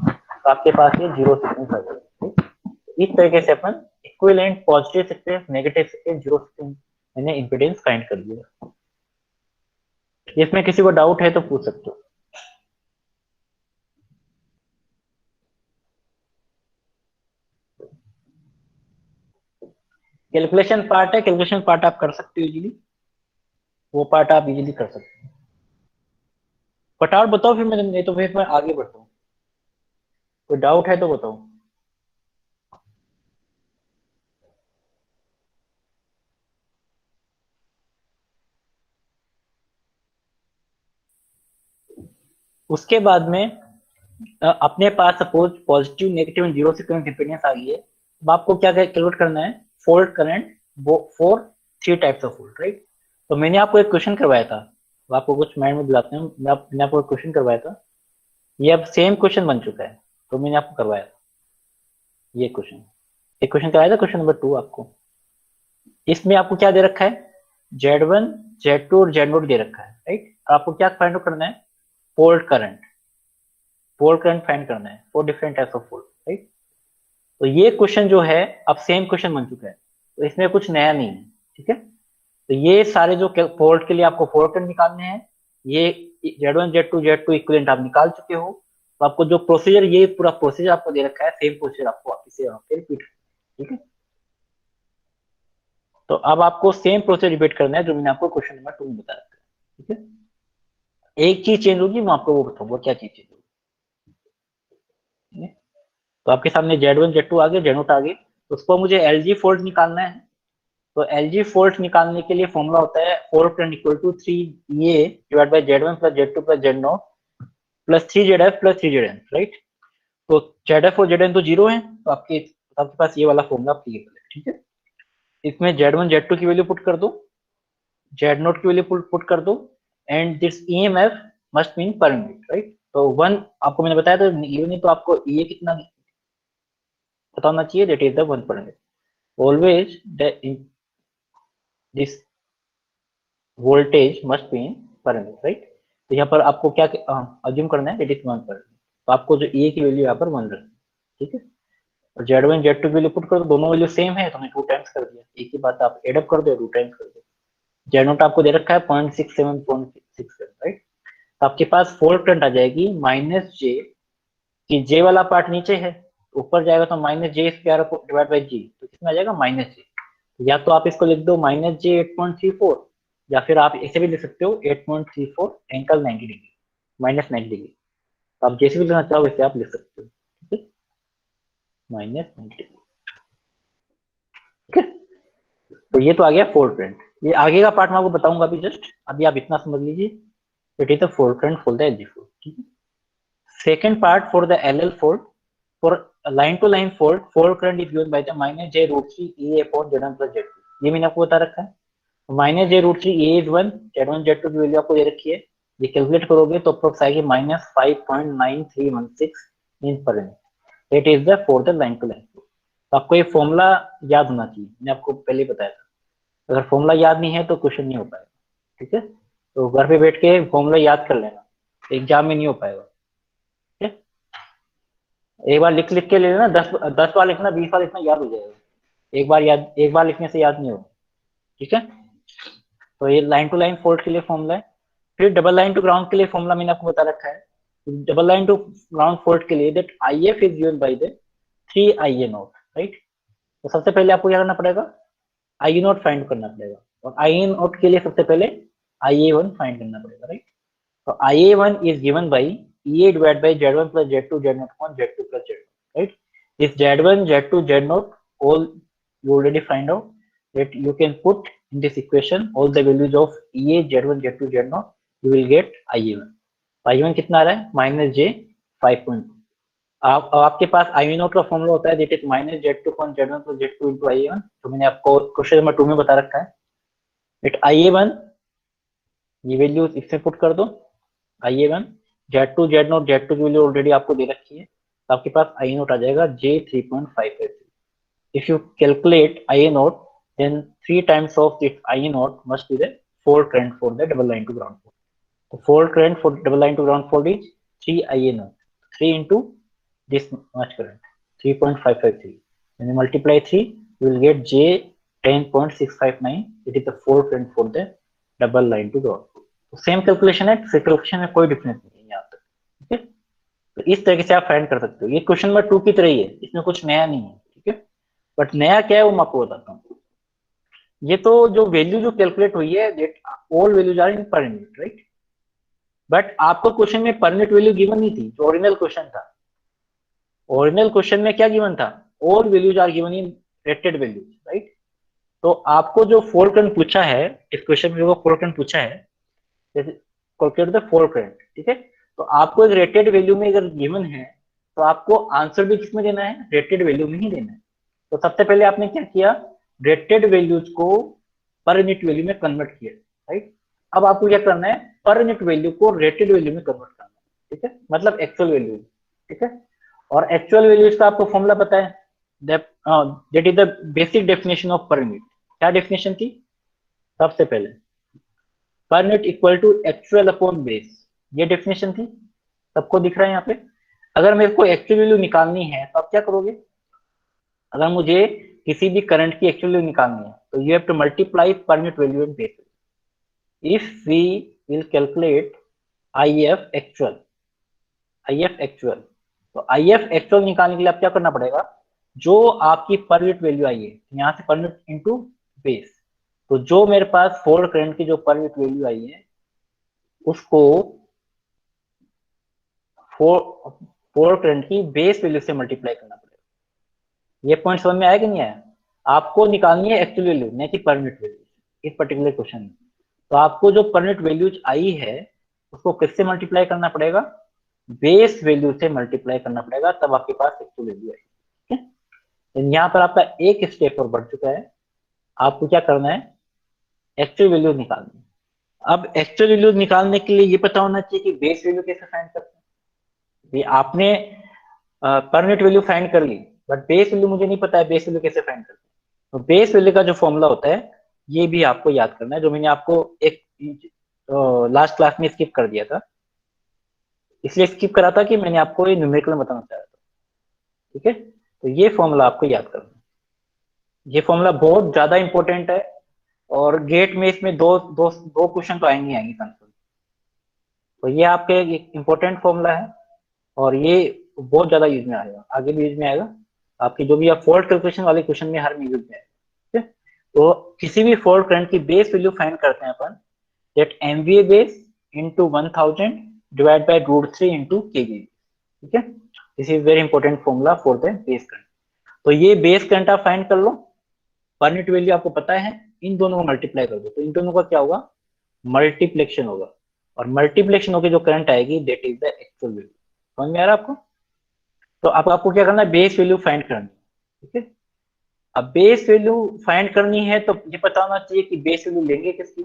तो आपके पास ये जीरो सीक्वेंस आ जाएगा। इस तरीके से अपन equivalent positive sequence, negative sequence, zero sequence मैंने इंपेडेंस फाइंड कर लिया। इसमें किसी को डाउट है तो पूछ सकते हो। कैलकुलेशन पार्ट है, कैलकुलेशन पार्ट आप कर सकते हो इजीली, वो पार्ट आप इजीली कर सकते हो। फटाफट बताओ, फिर मैं नहीं तो फिर मैं आगे बढ़ता हूँ। कोई डाउट है तो बताओ। उसके बाद में अपने पास suppose positive negative and zero sequence impedance आ गई है। अब आपको क्या कैलकुलेट करना है? Fault current for three types of fault, right? तो मैंने आपको एक क्वेश्चन करवाया था, अब आपको कुछ माइंड में दिलाते हैं। मैंने आपको एक क्वेश्चन करवाया था, ये अब सेम क्वेश्चन बन चुका है। तो मैंने आपको करवाया था ये क्वेश्चन, एक क्वेश्चन कराया था, क्वेश्चन नंबर 2 आपको। इसमें आपको क्या दे रखा है? Z1, Z2 और Z0 दे रखा है, राइट? आपको क्या फाइंड आउट करना है? Fault current, fold current find करना है for different types of fault, right? तो ये क्वेश्चन जो है अब सेम क्वेश्चन बन चुका है, तो इसमें कुछ नया नहीं है, ठीक है? तो ये सारे जो फोल्ड के लिए आपको फोल्ड करंट निकालने हैं, ये Z1 Z2 Z2 इक्विवेलेंट आप निकाल चुके हो। तो आपको जो प्रोसीजर, ये पूरा प्रोसीजर आपको दे रखा है, सेम प्रोसीजर आपको वापस से यहाँ पे रिपीट, ठीक है? तो अब आपको सेम प्रोसीजर रिपीट करना है जो मैंने आपको क्वेश्चन नंबर 2 में बता रखा है, ठीक है? एक चीज चेंज होगी, मैं आपको वो बताऊंगा क्या चीज चेंज होगी। तो आपके सामने Z1 Z2 आ गए, Z0 आ गए, तो उसको मुझे LG फोल्ड निकालना है। तो LG फोल्ड निकालने के लिए फॉर्मूला होता है fault current equal to 3A divide by Z1 plus Z2 plus Z0 plus 3ZF plus 3ZN, right? तो ZF और ZN तो जीरो है, तो आपके आपके पास ये वाला फॉर्मूला अप्लीकेबल है, ठीक है? इसमें Z1 Z2 की वैल्यू पुट कर दो, Z0 की वैल्यू पुट कर दो, and this EMF must mean पर यूनिट, राइट? तो वन आपको मैंने बताया था, ये नहीं तो आपको ये कितना पता होना चाहिए, that is the 1 per unit. Always this voltage must be in per unit, right? तो यहाँ पर आपको क्या अज्यूम करना है, दैट इज 1 पर यूनिट। तो आपको जो ए की वैल्यू यहाँ पर 1 रखनी है, ठीक है? और Z1 Z2 की वैल्यू पुट कर दो, दोनों वैल्यू सेम है तो हमने 2 टाइम्स कर दिया, एक ही बात आप एड अप कर दो, 2 टाइम्स कर दो। Z0 आपको दे रखा है 0.67 0.67, राइट? तो आपके पास फोल्ड करंट आ जाएगी -J, कि J वाला पार्ट नीचे है, ऊपर जाएगा तो -J square divide by G, तो कितना आ जाएगा? -J। या तो आप इसको लिख दो -J 8.34, या फिर आप इसे भी लिख सकते हो 8.34 एंगल 90 डिग्री, -90 डिग्री। तो आप जैसे भी लिखना चाहो वैसे आप लिख सकते हो, ठीक है? -90 डिग्री, ठीक है? तो ये तो आ गया फोल्ड करंट। ये आगे का पार्ट मैं आपको बताऊंगा अभी, जस्ट अभी आप इतना समझ लीजिए, it is the fault current for the LG fault, ठीक है? Second part for the LL fault, for line to line fault, fault current is given by the -J√3 E upon Z1 plus Z2। ये मैंने आपको बता रखा है। -J√3 A is 1, Z1 Z2 की value आपको दे रखी है। ये कैलकुलेट करोगे तो अप्रोक्स आएगी -5.9316 in per unit. It is the for the line to line. तो आपको ये फॉर्मूला याद होना चाहिए, मैंने आपको पहले ही बताया था। अगर फॉर्मूला याद नहीं है तो क्वेश्चन नहीं हो पाएगा, ठीक है? तो घर पे बैठ के फॉर्मूला याद कर लेना, एग्जाम में नहीं हो पाएगा, ठीक है? एक बार लिख लिख के ले लेना, 10 बार लिखना, 20 बार लिखना, याद हो जाएगा। एक बार लिखने से याद नहीं होगा, ठीक है? तो ये लाइन टू लाइन फोल्ड के लिए फॉर्मूला है। फिर डबल लाइन टू ग्राउंड के लिए फॉर्मूला मैंने आपको बता रखा है। Double line to ground fault के लिए that IF is given by the 3IA0, right? तो सबसे पहले आपको क्या करना पड़ेगा? IA0 फाइंड करना पड़ेगा, और IA0 के लिए सबसे पहले IA1 फाइंड करना पड़ेगा, राइट? तो IA1 is given by EA divided by Z1 plus Z2 Z0 upon Z2 plus Z0, right? If Z1, Z2, Z0 all you already find out, that you can put in this equation all the values of EA, Z1, Z2, Z0, you will get IA1। IA1 कितना आ रहा है? -J 5.2। आपके पास IA0 का formula होता है, that is -Z2 upon Z1 plus Z2 into IA1। तो मैंने आपको क्वेश्चन नंबर 2 में बता रखा है, दैट IA1, ये वैल्यू इसमें पुट कर दो, IA1, Z2 Z0 Z2 की वैल्यू ऑलरेडी आपको दे रखी है, तो आपके पास I0 आ जाएगा J 3.5। If you calculate I0, then 3 times of this I0 must be the fold current for the double line to ground fault. The fold current for double line to ground fault is 3 I0, 3 into this much current, 3.553. When you multiply 3, you will get J 10.659. It is the fold current for the double line to ground fault. Same calculation है, calculation में कोई difference नहीं है यहाँ तक, ठीक है? तो इस तरीके से आप फाइंड कर सकते हो। ये क्वेश्चन नंबर 2 की तरह ही है, इसमें कुछ नया नहीं है, ठीक है? बट नया क्या है वो मैं आपको बताता हूँ। ये तो जो वैल्यू जो कैलकुलेट हुई है, all values are in per unit, right? But आपको क्वेश्चन में पर यूनिट वैल्यू गिवन नहीं थी, जो ओरिजिनल क्वेश्चन था। ओरिजिनल क्वेश्चन में क्या गिवन था, all values are given in rated values, right. तो आपको जो फोर करंट पूछा है, इस क्वेश्चन में जो फोर करंट पूछा है, जैसे कैलकुलेट द फोर करंट, ठीक है। तो आपको एक रेटेड वैल्यू में अगर गिवन है, तो आपको आंसर भी किसमें देना है, रेटेड वैल्यू में ही देना है। तो सबसे पहले आपने क्या किया, रेटेड वैल्यूज को पर यूनिट वैल्यू में कन्वर्ट किया, राइट। अब आपको क्या करना है, पर यूनिट वैल्यू को रेटेड वैल्यू में कन्वर्ट करना है, ठीक है, मतलब एक्चुअल वैल्यू, ठीक है। और एक्चुअल वैल्यूज का आपको फॉर्मूला पता है, that is the basic definition of per unit. क्या डेफिनेशन थी, सबसे पहले per unit equal to actual upon base, ये डेफिनेशन थी, सबको दिख रहा है यहाँ पे। अगर मेरे को एक्चुअल वैल्यू निकालनी है तो आप क्या करोगे, अगर मुझे किसी भी करंट की एक्चुअल वैल्यू निकालनी है तो you have to multiply per unit value and base. If we will calculate IF actual, IF actual, तो IF एक्चुअल निकालने के लिए आप क्या करना पड़ेगा, जो आपकी पर यूनिट वैल्यू आई है यहाँ से पर यूनिट इंटू बेस। तो जो मेरे पास फोर करंट की जो पर यूनिट वैल्यू आई है, उसको फोर फोर करंट की बेस वैल्यू से मल्टीप्लाई करना पड़ेगा। ये पॉइंट समझ में आया कि नहीं आया, आपको निकालनी है एक्चुअल वैल्यू, नहीं कि पर यूनिट वैल्यू इस पर्टिकुलर क्वेश्चन में। तो आपको जो पर यूनिट वैल्यूज आई है, उसको किससे मल्टीप्लाई करना पड़ेगा, बेस वैल्यू से मल्टीप्लाई करना पड़ेगा, तब आपके पास एक्चुअल वैल्यू आएगी, ठीक है। यहाँ पर आपका एक स्टेप और बढ़ चुका है, आपको क्या करना है, एक्चुअल वैल्यू निकालनी है। अब एक्चुअल वैल्यू निकालने के लिए ये पता होना चाहिए कि बेस वैल्यू कैसे फाइंड करते हैं। ये आपने पर यूनिट वैल्यू फाइंड कर ली, बट बेस वैल्यू मुझे नहीं पता है, बेस वैल्यू कैसे फाइंड करते हैं। तो बेस वैल्यू का जो फॉर्मूला होता है, ये भी आपको याद करना है, जो मैंने आपको एक लास्ट क्लास में स्किप कर दिया था। इसलिए स्किप करा था कि मैंने आपको ये न्यूमेरिकल में बताना चाह रहा था, ठीक है। तो ये फॉर्मूला आपको याद करना है, ये फॉर्मूला बहुत ज्यादा इंपॉर्टेंट है, और गेट में इसमें दो दो दो क्वेश्चन तो आएंगे आएंगे कंफर्म। तो ये आपके एक इंपॉर्टेंट फॉर्मूला है, और ये बहुत ज्यादा यूज में आएगा, आगे भी यूज में आएगा, आपकी जो भी आप फोल्ड कैलकुलेशन वाले क्वेश्चन में हर में यूज में आएगा, ठीक है। तो किसी भी फोल्ड करंट की बेस वैल्यू फाइंड करते हैं अपन, that MVA base into 1000 divide by √3 into KVA, ठीक है। This is very important formula for the base current. तो ये बेस करंट आप फाइंड कर लो, पर यूनिट वैल्यू आपको पता है, इन दोनों को मल्टीप्लाई कर दो, तो इन दोनों का क्या होगा, मल्टीप्लेक्शन होगा, और मल्टीप्लेक्शन होकर जो करंट आएगी that is the actual value. समझ में आ रहा है आपको। तो अब आपको क्या करना है, बेस वैल्यू फाइंड करनी है, ठीक है। अब बेस वैल्यू फाइंड करनी है तो ये पता होना चाहिए कि बेस वैल्यू लेंगे किसकी।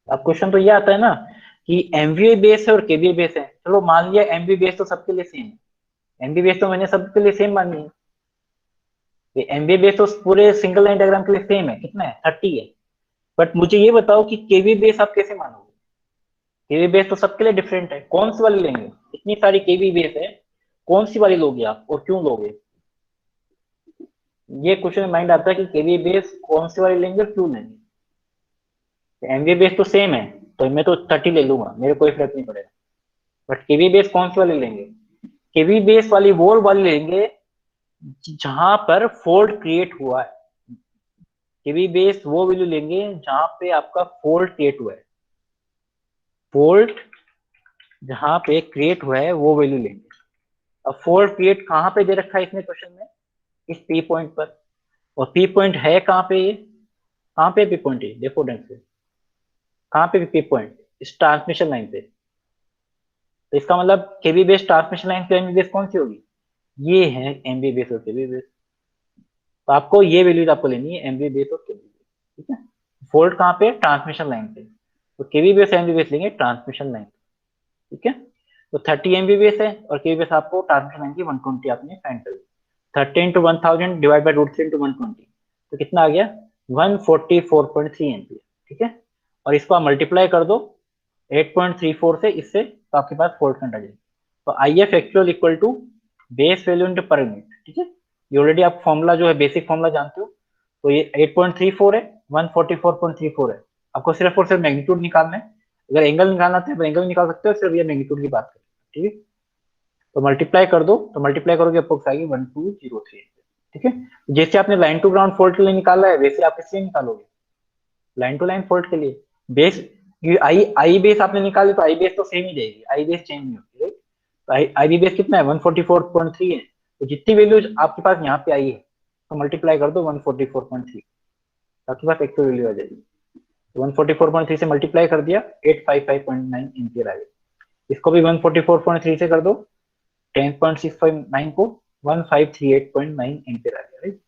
अब क्वेश्चन तो ये आता है ना कि MVA बेस है और KVA बेस है, चलो मान लिया MVA बेस तो सबके लिए सेम है, MVA बेस तो मैंने सबके लिए सेम मानी है, ये MVA बेस तो पूरे सिंगल लाइन डायग्राम के लिए सेम है, कितना है 30 है। बट मुझे ये बताओ कि KVA बेस आप कैसे मानोगे, KVA बेस तो सबके लिए डिफरेंट है, कौन सी वाली लेंगे, इतनी सारी KVA बेस है, कौन सी वाली लोगे आप और क्यों लोगे। ये क्वेश्चन माइंड आता है कि KVA बेस कौन सी वाली लेंगे और क्यों लेंगे। MVA बेस तो सेम है, तो मैं तो 30 ले लूंगा, मेरे कोई फर्क नहीं पड़ेगा। बट KVA बेस कौन सी वाली लेंगे, KVA बेस वाली वो वाली लेंगे जहां पर फॉल्ट क्रिएट हुआ है। KVA बेस वो वैल्यू लेंगे जहां पे आपका फॉल्ट क्रिएट हुआ है, फॉल्ट जहां पे क्रिएट हुआ है वो वैल्यू लेंगे। अब फॉल्ट क्रिएट कहां पे दे रखा है इसमें क्वेश्चन में, इस P पॉइंट पर, और P पॉइंट है कहां पे, ये कहां पे P पॉइंट है, देखो ढंग से, कहां पे P पॉइंट, इस ट्रांसमिशन लाइन पे। तो इसका मतलब KVA बेस ट्रांसमिशन लाइन पे MVA बेस कौन सी होगी, ये है MVA बेस और KVA बेस। तो आपको ये वैल्यूज आपको लेनी है, MVA बेस और KVA बेस, ठीक है। फॉल्ट कहां पे, ट्रांसमिशन लाइन पे, तो KVA बेस MVA बेस लेंगे ट्रांसमिशन लाइन, ठीक है। तो 30 MVA बेस है और KVA बेस आपको ट्रांसमिशन लाइन की 120 आपने फाइंड कर दी, 30 इंटू 1000 डिवाइड बाई √3 इंटू 120, तो कितना आ गया 144.3 एम्पियर, ठीक है। और इसको आप मल्टीप्लाई कर दो 8.34 से, इससे तो आपके पास फॉल्ट करंट आ जाएगी। तो IF actual equal to base value into per unit, ठीक है। ये ऑलरेडी आप फॉर्मूला जो है बेसिक फॉर्मूला जानते हो, तो ये 8.34 है, 144.34 है, आपको सिर्फ और सिर्फ मैग्नीट्यूड निकालना है। अगर एंगल निकालना था तो एंगल निकाल सकते हो, सिर्फ ये मैग्नीट्यूड की बात करें, ठीक है। तो मल्टीप्लाई कर दो, तो मल्टीप्लाई करोगे आपको आएगी 1203, ठीक है। जैसे आपने लाइन टू ग्राउंड फॉल्ट के लिए निकाला है, वैसे आप इसलिए निकालोगे लाइन टू लाइन फॉल्ट के लिए। बेस ये आई बेस आपने निकाले तो आई बेस तो सेम ही रहेगी, आई बेस चेंज नहीं होती, राइट। तो आई बेस कितना है, 144.3 है। तो जितनी वैल्यूज आपके पास यहाँ पे आई है तो मल्टीप्लाई कर दो 144.3, आपके पास एक्चुअल वैल्यू आ जाएगी। 144.3 से मल्टीप्लाई कर दिया, 855.9 एम्पियर आ गया। इसको भी 144.3 से कर दो, 10.659 को 1538.9 एम्पियर आ गया, राइट।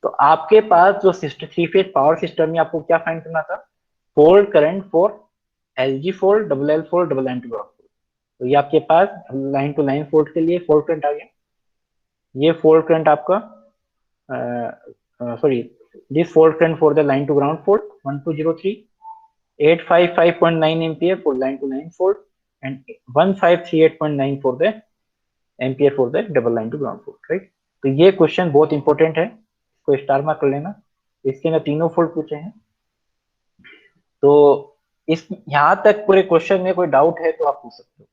तो आपके पास जो system, three phase power system में आपको क्या फाइंड करना था, fault current for LG fault, double L fault, double line to ground fault. तो ये आपके पास लाइन टू लाइन फोल्ड के लिए फोल्ड करंट आ गया। ये फोल्ड करंट आपका, sorry, this fault current for the line to ground fault 1203, 855.9 ampere for line to line fault and 1538.9 for the ampere for the double line to ground fault, right. तो ये question बहुत important है, इसको star mark कर लेना। इसके अंदर तीनों फोल्ड पूछे हैं। तो इस यहां तक पूरे क्वेश्चन में कोई डाउट है तो आप पूछ सकते हो।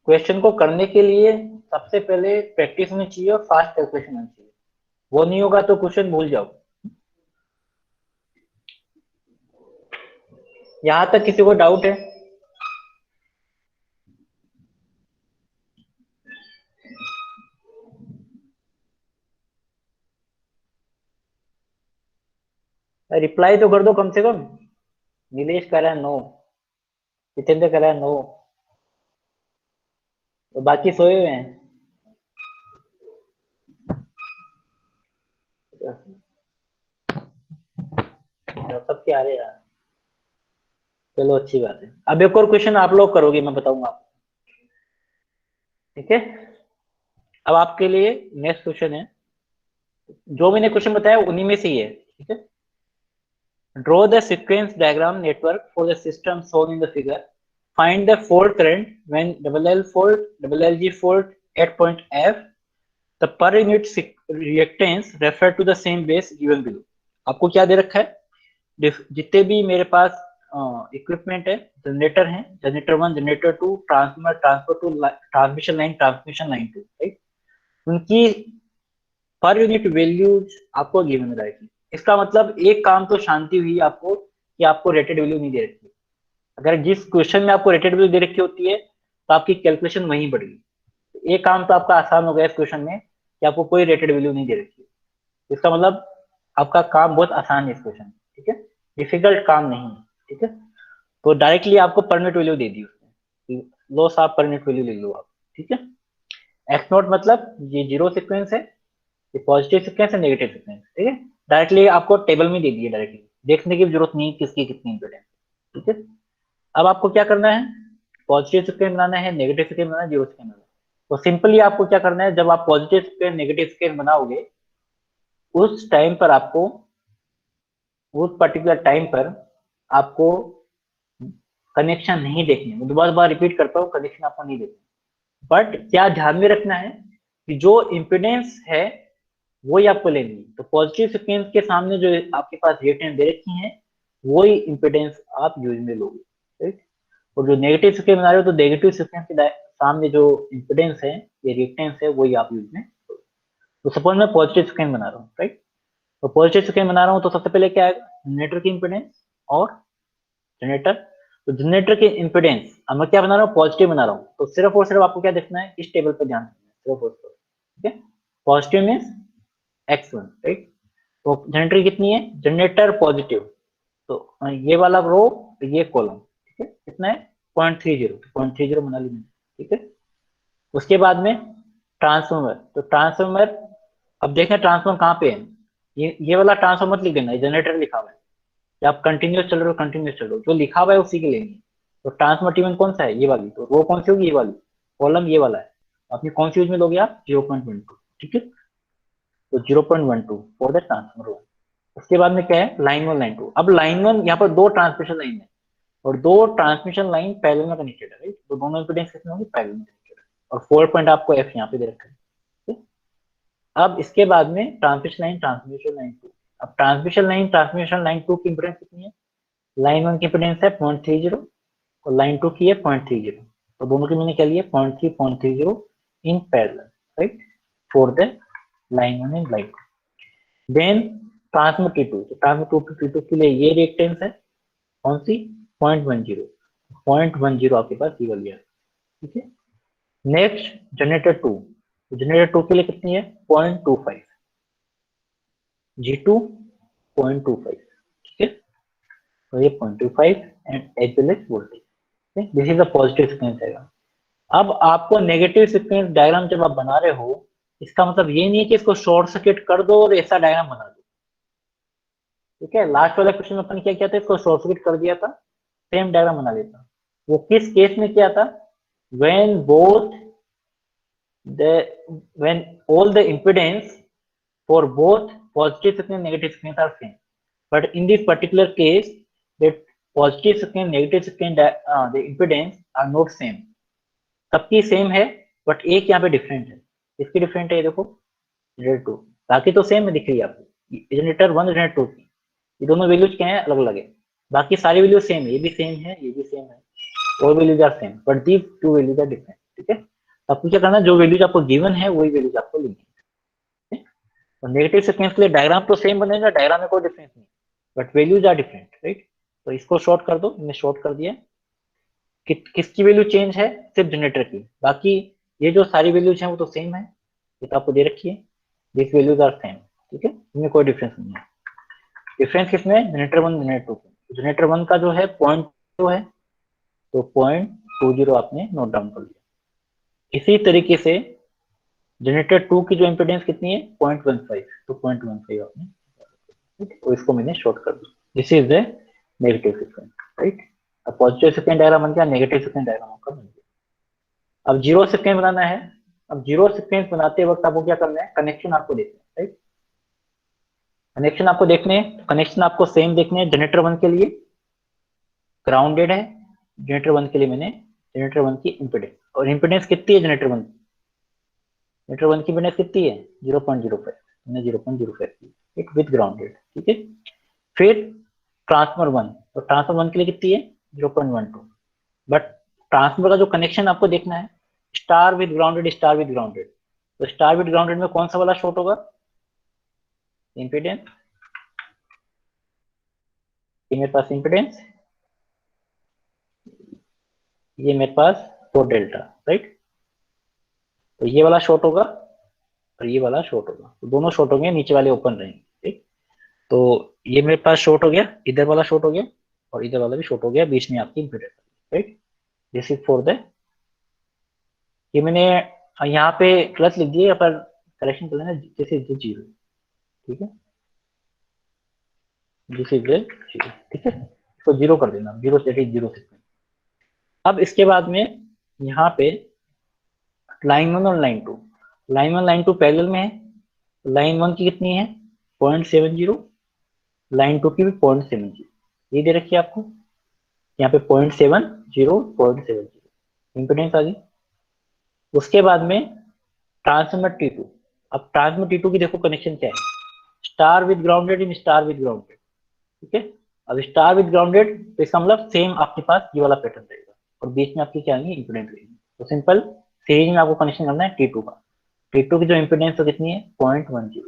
क्वेश्चन को करने के लिए सबसे पहले प्रैक्टिस होनी चाहिए और फास्ट कैलकुलेशन होनी चाहिए। वो नहीं होगा तो क्वेश्चन भूल जाओ। यहां तक किसी को डाउट है? रिप्लाई तो कर दो कम से कम। नीलेश कह रहा है नो, जितेंद्र कह रहा है नो, तो बाकी सोए हुए हैं। सबके आ रहे हैं यार, चलो अच्छी बात है। अब एक और क्वेश्चन आप लोग करोगे, मैं बताऊंगा आपको, ठीक है। अब आपके लिए नेक्स्ट क्वेश्चन है, जो मैंने क्वेश्चन बताया उन्हीं में से ही है, ठीक है। Draw the sequence diagram network for the system shown in the figure. Find the fault current when double L fault, double LG fault at point F. The per unit reactance refer to the same base given below. आपको क्या दे रखा है, जितने भी मेरे पास equipment है, generator है, generator 1, generator 2, transformer, transfer two, transmission line 2, right. उनकी पर यूनिट वैल्यूज आपको गिवन रहेगी। इसका मतलब एक काम तो शांति हुई आपको कि आपको रेटेड वैल्यू नहीं दे रखी। अगर जिस क्वेश्चन में आपको रेटेड वैल्यू दे रखी होती है तो आपकी कैलकुलेशन वहीं बढ़ेगी। एक काम तो आपका आसान हो गया इस क्वेश्चन में कि आपको कोई रेटेड वैल्यू नहीं दे रखी है। इसका मतलब आपका काम बहुत आसान है इस क्वेश्चन में, ठीक है। डिफिकल्ट काम नहीं है, ठीक है। तो डायरेक्टली आपको पर यूनिट वैल्यू दे दी उसने, loss of per unit value ले लो आप, ठीक है। एक्स नॉट मतलब ये जीरो सीक्वेंस है, ये पॉजिटिव सीक्वेंस है, नेगेटिव सीक्वेंस, ठीक है। डायरेक्टली आपको टेबल में दे दिए, डायरेक्टली देखने की जरूरत नहीं किसकी कितनी इंपॉर्टेंट, ठीक है। अब आपको क्या करना है, पॉजिटिव सीक्वेंस बनाना है, नेगेटिव सीक्वेंस बनाना है, जीरो सीक्वेंस बनाना है। तो सिंपली आपको क्या करना है, जब आप पॉजिटिव सीक्वेंस नेगेटिव सीक्वेंस बनाओगे उस टाइम पर आपको, उस पर्टिकुलर टाइम पर आपको कनेक्शन नहीं देखने, मैं दोबारा दोबारा रिपीट करता हूँ, कनेक्शन आपको नहीं देखना। बट क्या ध्यान में रखना है कि जो इम्पिडेंस है वही आपको लेनी है। तो पॉजिटिव सीक्वेंस के सामने जो आपके पास रिएक्टेंस दे रखी है वही इम्पिडेंस आप यूज में लोगे, राइट। और जो नेगेटिव सीक्वेंस बना रहे हो तो नेगेटिव सीक्वेंस के सामने जो इम्पिडेंस है, ये रिएक्टेंस है, वही आप यूज में लोगे। तो सपोज मैं पॉजिटिव सीक्वेंस बना रहा हूँ, राइट। तो पॉजिटिव सीक्वेंस बना रहा हूँ तो सबसे पहले क्या आएगा, जनरेटर की इम्पिडेंस और जनरेटर। तो जनरेटर की इम्पिडेंस, अब मैं क्या बना रहा हूँ, पॉजिटिव बना रहा हूँ, तो सिर्फ और सिर्फ आपको क्या देखना है, इस टेबल पर ध्यान देना है, सिर्फ और सिर्फ, ठीक है। Positive means X1, right. तो जनरेटर कितनी है, जनरेटर पॉजिटिव, तो ये वाला रो, ये कॉलम, ठीक है। कितना है, 0.30, 0.30 बना ली मैंने, ठीक है। उसके बाद में ट्रांसफॉर्मर, तो ट्रांसफॉर्मर, अब देखें ट्रांसफॉर्मर कहाँ पे है, ये वाला ट्रांसफॉर्मर लिख देना, जनरेटर लिखा हुआ है। या आप कंटिन्यूस चल रहे हो, कंटिन्यूस चल रहे हो, जो लिखा हुआ है उसी के लेंगे। तो ट्रांसफॉर्मर टी कौन सा है, ये वाली, तो रो कौन सी होगी, ये वाली, कॉलम ये वाला है। अपनी कौन सी यूज में लोगे आप, 0.12, ठीक है। तो 0.12 फॉर द ट्रांसफॉर्मर 1। उसके बाद में क्या है, लाइन 1, लाइन 2। अब लाइन 1 यहाँ पर दो ट्रांसमिशन लाइन है और दो ट्रांसमिशन लाइन पैरेलल में कनेक्टेड है, राइट। तो दोनों इंपीडेंस कितनी होगी, पैरेलल में कनेक्टेड है। और 4 पॉइंट आपको एफ यहाँ पे दे रखा है, ठीक है? अब इसके बाद में ट्रांसमिशन लाइन 2। अब ट्रांसमिशन लाइन 2 की इंपीडेंस कितनी है, लाइन 1 की इंपीडेंस है 0.30 और लाइन 2 की है 0.30। तो दोनों की मैंने क्या लिया, 0.3 0.30 in parallel, right, for the line 1 and line 2। Then transmit T2, तो ट्रांसमिट T2 के लिए ये रिएक्टेंस है कौन सी, 0.10, 0.10 आपके पास ये वाली है, ठीक है। नेक्स्ट जनरेटर 2, जनरेटर 2 के लिए कितनी है, 0.25, G2 0.25, ठीक है। तो ये 0.25 and as well as voltage, this is the positive sequence diagram. अब आपको नेगेटिव सीक्वेंस डायग्राम जब आप बना रहे हो, इसका मतलब ये नहीं है कि इसको शॉर्ट सर्किट कर दो और ऐसा डायग्राम बना दो, ठीक है। लास्ट वाला क्वेश्चन में अपन क्या किया था, इसको शॉर्ट सर्किट कर दिया था, सेम डायग्राम बना देता। वो किस केस में किया था, when both the when all the impedance for both positive sequence and negative sequence are same, but in this particular case the positive sequence negative sequence the impedance are not same, सबकी same है but एक यहाँ पे different है। इसकी different है, ये देखो जनरेटर 2, बाकी तो सेम है दिख रही है आपको, जनरेटर 1 जनरेटर 2 की ये दोनों वैल्यूज क्या है, अलग अलग है, बाकी सारी वैल्यू सेम है, ये भी सेम है, ये भी सेम है, और values are same but these two values are different, ठीक है। आपको क्या करना है, जो वैल्यूज आपको गिवन है वही वैल्यूज आपको लिखनी है। और नेगेटिव सीक्वेंस के लिए डायग्राम तो सेम बनेगा, डायग्राम में कोई डिफरेंस नहीं, but values are different, right. तो इसको शॉर्ट कर दो, मैंने शॉर्ट कर दिया। किसकी वैल्यू चेंज है, सिर्फ जनरेटर की, बाकी ये जो सारी वैल्यूज हैं वो तो सेम है, ये तो आपको दे रखी है, दिस वैल्यूज आर सेम, ठीक है, इनमें कोई डिफरेंस नहीं है। डिफरेंस किसमें, जनरेटर 1 जनरेटर 2, जनरेटर 1 का जो है 0.2 है, तो 0.20 आपने नोट डाउन कर लिया। इसी तरीके से जनरेटर 2 की जो इम्पिडेंस कितनी है, 0.15, तो 0.15 आपने, तो इसको मैंने शॉर्ट कर दिया। This is the negative sequence, right. अब पॉजिटिव सीक्वेंस डायग्राम बन गया, नेगेटिव सीक्वेंस डायग्राम आपका बन गया। अब जीरो सीक्वेंस बनाना है। अब जीरो सीक्वेंस बनाते वक्त आपको क्या करना है, कनेक्शन आपको देखना है, राइट। कनेक्शन आपको देखने हैं, कनेक्शन आपको सेम देखने हैं। जनरेटर 1 के लिए ग्राउंडेड है, जनरेटर 1 के लिए मैंने जनरेटर 1 की इंपेडेंस, और इंपेडेंस कितनी है जनरेटर 1 की, जनरेटर 1 की इंपेडेंस कितनी है, 0.05, मैंने 0.05 की विद ग्राउंडेड, ठीक है। फिर ट्रांसफार्मर 1, तो ट्रांसफार्मर 1 के लिए कितनी है, 0.12, बट ट्रांसफार्मर का जो कनेक्शन आपको देखना है, star with grounded, star with grounded, तो स्टार विद ग्राउंडेड में कौन सा वाला शॉर्ट होगा, इंपेडेंस, ये मेरे पास इंपेडेंस, ये मेरे पास 4 डेल्टा, राइट। तो ये वाला शॉर्ट होगा और ये वाला शॉर्ट होगा, तो दोनों शॉर्ट होंगे, नीचे वाले ओपन रहेंगे, ठीक। तो ये मेरे पास शॉर्ट हो गया, इधर वाला शॉर्ट हो गया और इधर वाला भी शॉर्ट हो गया, बीच में आपकी impedance, right. This is for the, ये मैंने यहाँ पे प्लस लिख दिया, पर करेक्शन कर लेना, दिस इज जीरो, ठीक है, दिस इज जीरो, ठीक है, इसको जीरो कर देना, जीरो से जीरो सीक्वेंस। अब इसके बाद में यहाँ पे लाइन 1 और लाइन 2, लाइन 1 लाइन 2 पैरेलल में है, लाइन 1 की कितनी है 0.70, लाइन 2 की भी 0.70, ये दे रखी है आपको यहाँ पे 0.70, 0.70 इंपेडेंस आ गई। उसके बाद में ट्रांसफार्मर T2, अब ट्रांसफार्मर T2 की देखो कनेक्शन क्या है, star with grounded in star with grounded, ठीक है। अब स्टार विद ग्राउंडेड तो इसका मतलब सेम आपके पास ये वाला पैटर्न रहेगा, और बीच में आपकी क्या आएंगी, इंपेडेंस रहेगी। तो सिंपल सीरीज में आपको कनेक्शन करना है T2 का, T2 की जो इंपेडेंस तो कितनी है 0.10,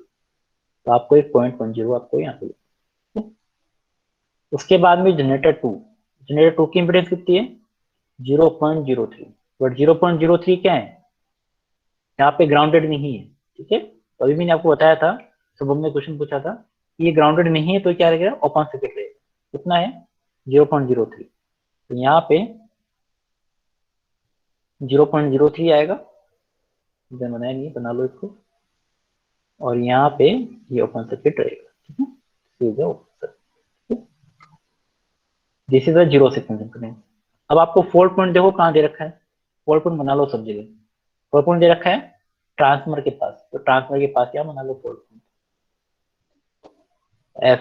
तो आपको एक 0.10 आपको यहाँ पे, उसके बाद में जनरेटर 2, जनरेटर 2 की इंपेडेंस कितनी है 0.03, बट 0.03 क्या है, यहाँ पे ग्राउंडेड नहीं है, ठीक है। तो अभी मैंने आपको बताया था, सुबह में क्वेश्चन पूछा था, ये ग्राउंडेड नहीं है तो क्या रहेगा, ओपन सर्किट रहेगा, कितना है 0.03, तो यहाँ पे 0.03 आएगा, इधर बनाया नहीं, बना लो इसको, और यहाँ पे ये ओपन सर्किट रहेगा, ठीक है, सीधा open circuit, this is a zero sequence impedance. अब आपको फोल्ड पॉइंट देखो कहाँ दे रखा है, फोल्ड पॉइंट बना लो सब जगह, फोल्ड पॉइंट दे रखा है ट्रांसफार्मर के पास, तो ट्रांसफार्मर के पास क्या बना लो फोल्ड पॉइंट एफ,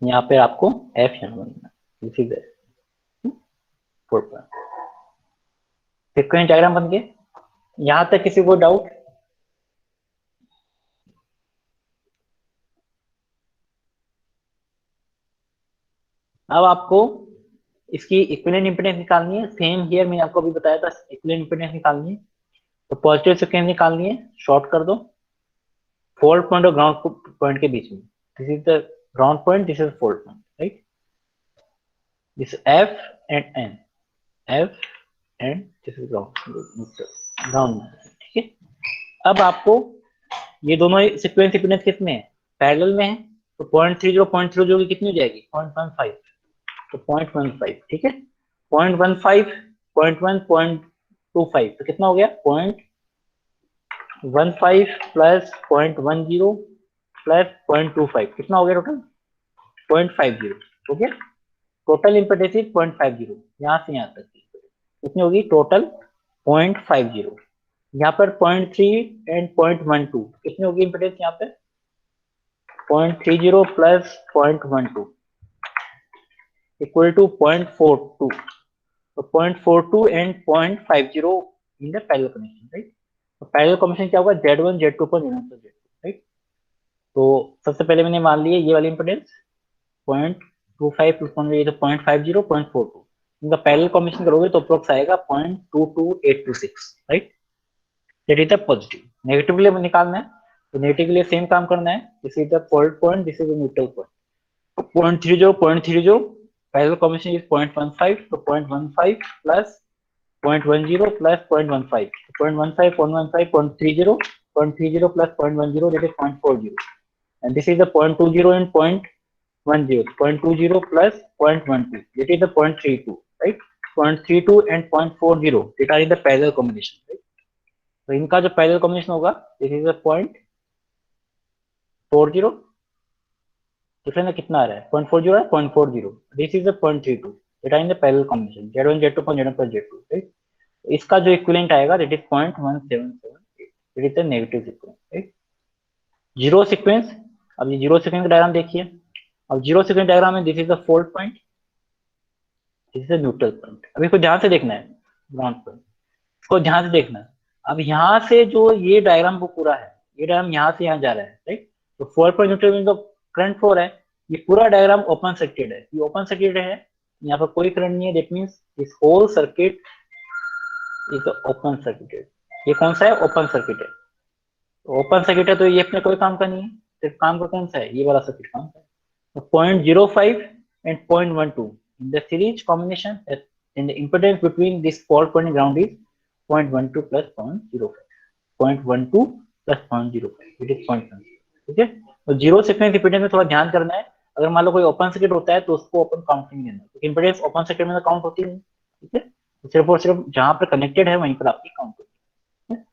यहाँ पे आपको एफ यहाँ बनना, this is fault point. Sequence diagram बन गए, यहाँ तक किसी को डाउट, अब आपको इसकी इक्विवेलेंट इंपेडेंस निकालनी है। सेम हियर मैंने आपको अभी बताया था, इक्विवेलेंट इंपेडेंस निकालनी है। तो पॉजिटिव सीक्वेंस निकालनी है, शॉर्ट कर दो फोल्ड पॉइंट और ग्राउंड पॉइंट के बीच में। This is the ground point, this is fault point, right. This F and N, F and this is ground, ठीक है। अब आपको ये दोनों सीक्वेंस इंपेडेंस कितने हैं, पैरेलल में है। तो 0.30 की कितनी हो जाएगी, 0.15। तो 0.15, ठीक है। 0.15, 0.1, 0.25, तो कितना हो गया, 0.15 प्लस 0.10 प्लस 0.25, कितना हो गया टोटल, 0.50 हो गया। टोटल इम्पेडेंस 0.50, यहाँ से यहाँ तक कितनी होगी टोटल, 0.50। यहाँ पर 0.3 एंड 0.12 कितनी होगी इम्पेडेंस यहाँ पे, 0.30 प्लस 0.12 इक्वल टू 0.42। तो 0.42 and 0.50 in the parallel connection, right. तो पैरेलल कनेक्शन क्या होगा, Z1 Z2 पर Z2, राइट। तो सबसे पहले मैंने मान लिया ये वाली इम्पेडेंस 0.25 प्लस 0.50 0.42, इनका पैरेलल कॉम्बिनेशन करोगे तो अप्रोक्स आएगा 0.22826, right. That is the positive. Negative के लिए निकालना है, तो नेगेटिव के लिए सेम काम करना है। This is the fold point, this is the neutral point. 0.30 parallel combination is 0.15, तो 0.15 plus 0.10 plus 0.15, 0.15 0.15 0.30 0.30 plus 0.10, that is 0.40, and this is the 0.20 and 0.10, 0.20 plus 0.12, that is the 0.32, right? 0.32 and 0.40 that are in the parallel combination, right? तो इनका जो parallel combination होगा, this is 0.40, difference कितना आ रहा है, 0.40 है, 0.40, this is 0.32 that are in the parallel combination, Z1 Z2 Z1 plus Z2, right? इसका जो इक्विवेलेंट आएगा that is 0.1778, it is the negative sequence, right. Zero sequence, अब ये जीरो सीक्वेंस का डायग्राम देखिए। अब जीरो सीक्वेंस डायग्राम में this is the fold point, this is the neutral point. अब इसको ध्यान से देखना है, ग्राउंड पॉइंट, इसको ध्यान से देखना है। अब यहाँ से जो ये डायग्राम को पूरा है, ये डायग्राम यहाँ से यहाँ जा रहा है, राइट। तो फोल्ड पॉइंट न्यूट्रल में तो करंट फ्लो है, ये पूरा डायग्राम ओपन सर्किट है, ये ओपन सर्किट है, यहाँ पर कोई करंट नहीं है, that means this whole circuit is open circuited. ये कौन सा है, ओपन सर्किट है। ओपन सर्किट है तो ये अपने कोई काम का नहीं है, सिर्फ काम का कौन सा है, ये वाला सर्किट काम का है। तो 0.05 and 0.12 in the series combination in the impedance between this fault point and ground is 0.12 plus 0.05, 0.12 plus 0.05, it is 0.1, ठीक है। तो जीरो सीक्वेंस इंपेडेंस में थोड़ा ध्यान करना है। अगर मान लो कोई ओपन सर्किट होता है तो उसको ओपन काउंट नहीं देना, तो इंपेडेंस ओपन सर्किट में तो काउंट होती नहीं, ठीक है। तो सिर्फ और सिर्फ जहां पर कनेक्टेड है वहीं पर आपकी काउंट होती है।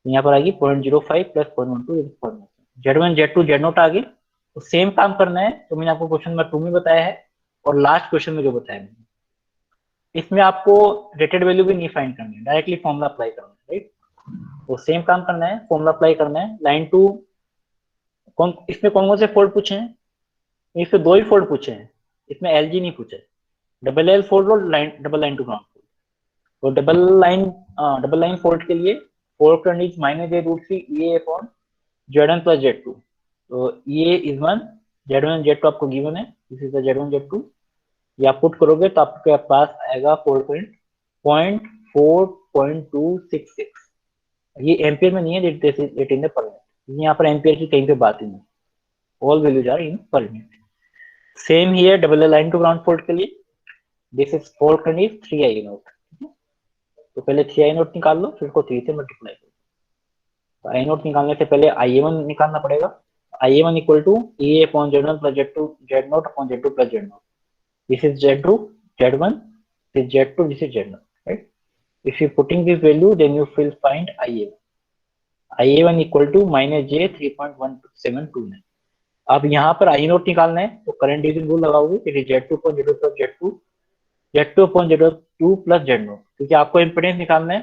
यहाँ पर आएगी 0.05 प्लस 0.12, Z1 Z2 Z0 आ गई। तो सेम काम करना है तो मैंने आपको क्वेश्चन नंबर 2 में बताया है और लास्ट क्वेश्चन में जो बताया मैंने, इसमें आपको रेटेड वैल्यू भी नहीं फाइंड करनी है, डायरेक्टली फॉर्मूला अप्लाई करना है, राइट। तो सेम काम करना है, फॉर्मूला अप्लाई करना है। लाइन टू इसमें कौन कौन से फोल्ड पूछे हैं, इसमें दो ही फोल्ड पूछे हैं, इसमें LG नहीं पूछे, डबल L फोल्ड और line double line to ground fault. तो डबल लाइन फोल्ड के लिए fault current is -j√3 EA upon Z1 plus Z2। तो EA is 1, Z1 Z2 आपको गिवन है, this is the Z1 Z2। ये आप put करोगे तो आपके पास आएगा 4.266। ये एम्पियर में नहीं है, इट इन द पर मिनट, यहाँ पर एम्पियर की कहीं पे बात ही नहीं, all values are in per minute. Same here double line to ground fault के लिए, this is fault current is 3I0। तो पहले 3I0 निकाल लो, फिर उसको 3 से मल्टीप्लाई करो। तो I0 निकालने से पहले IA1 निकालना पड़ेगा। IA1 equal to EA upon Z1 plus Z0 upon Z2 plus Z0। This is Z2 Z1, this is Z2, this is Z0, right. If you putting this value, then you will find IA1. IA1 equal to -j3.1729। अब यहाँ पर I0 निकालना है तो current division rule लगाओगे, Z2 upon Z2 plus Z2, Z2 upon Z2 plus Z0, क्योंकि आपको impedance निकालना है,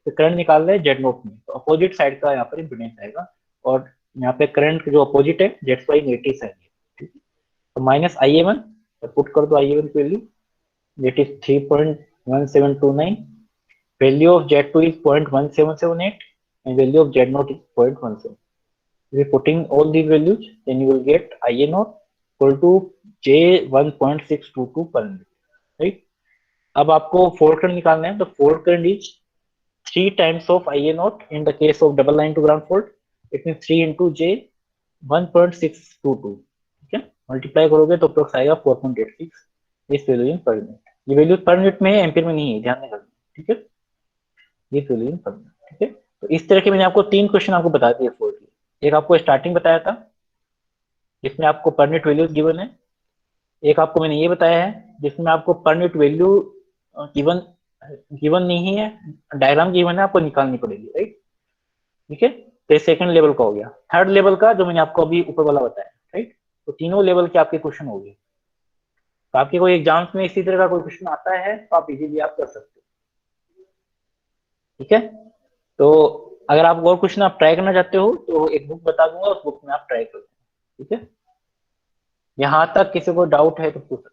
तो करंट निकालना है Z0 में, तो अपोजिट साइड का यहाँ पर इम्पिडेंस आएगा, और यहाँ पे करंट जो अपोजिट है Z2 नेगेटिव साइड है, ठीक है। तो माइनस IA1, तो पुट कर दो IA1 की value, that is 3.1729। value of Z2 is 0.1778 and value of Z0 is 0.17. If you putting all these values, then you will get IA0 equal to J1.622 per minute. Right. अब आपको fold current निकालना है, तो fold current is 3 times of IA naught in the case of double line to ground fault. It means 3 into J 1.622, ठीक है। Multiply करोगे तो approx आएगा 4.86 इस वैल्यू इन पर मिनट। ये वैल्यू पर मिनट में है, एम्पीयर में नहीं है, ध्यान में रखना, ठीक है। ये वैल्यू इन पर मिनट, ठीक है। तो इस तरह के मैंने आपको 3 क्वेश्चन आपको बता दिए फोल्ड के। एक आपको स्टार्टिंग बताया था जिसमें आपको पर मिनट वैल्यूज गिवन है। एक आपको मैंने ये बताया है जिसमें आपको पर मिनट वैल्यू गिवन गिवन नहीं है, डायग्राम गिवन है, आपको निकालनी पड़ेगी, राइट। ठीक है। तो सेकंड लेवल का हो गया। थर्ड लेवल का जो मैंने आपको अभी ऊपर वाला बताया, राइट। तो तीनों लेवल के आपके क्वेश्चन हो गए। तो आपके कोई एग्जाम्स में इसी तरह का कोई क्वेश्चन आता है तो आप इजीली आप कर सकते हो, ठीक है। तो अगर आप और क्वेश्चन आप ट्राई करना चाहते हो तो एक बुक बता दूंगा, उस बुक में आप ट्राई कर, ठीक है। यहाँ तक किसी को डाउट है तो पूछ सकते हो।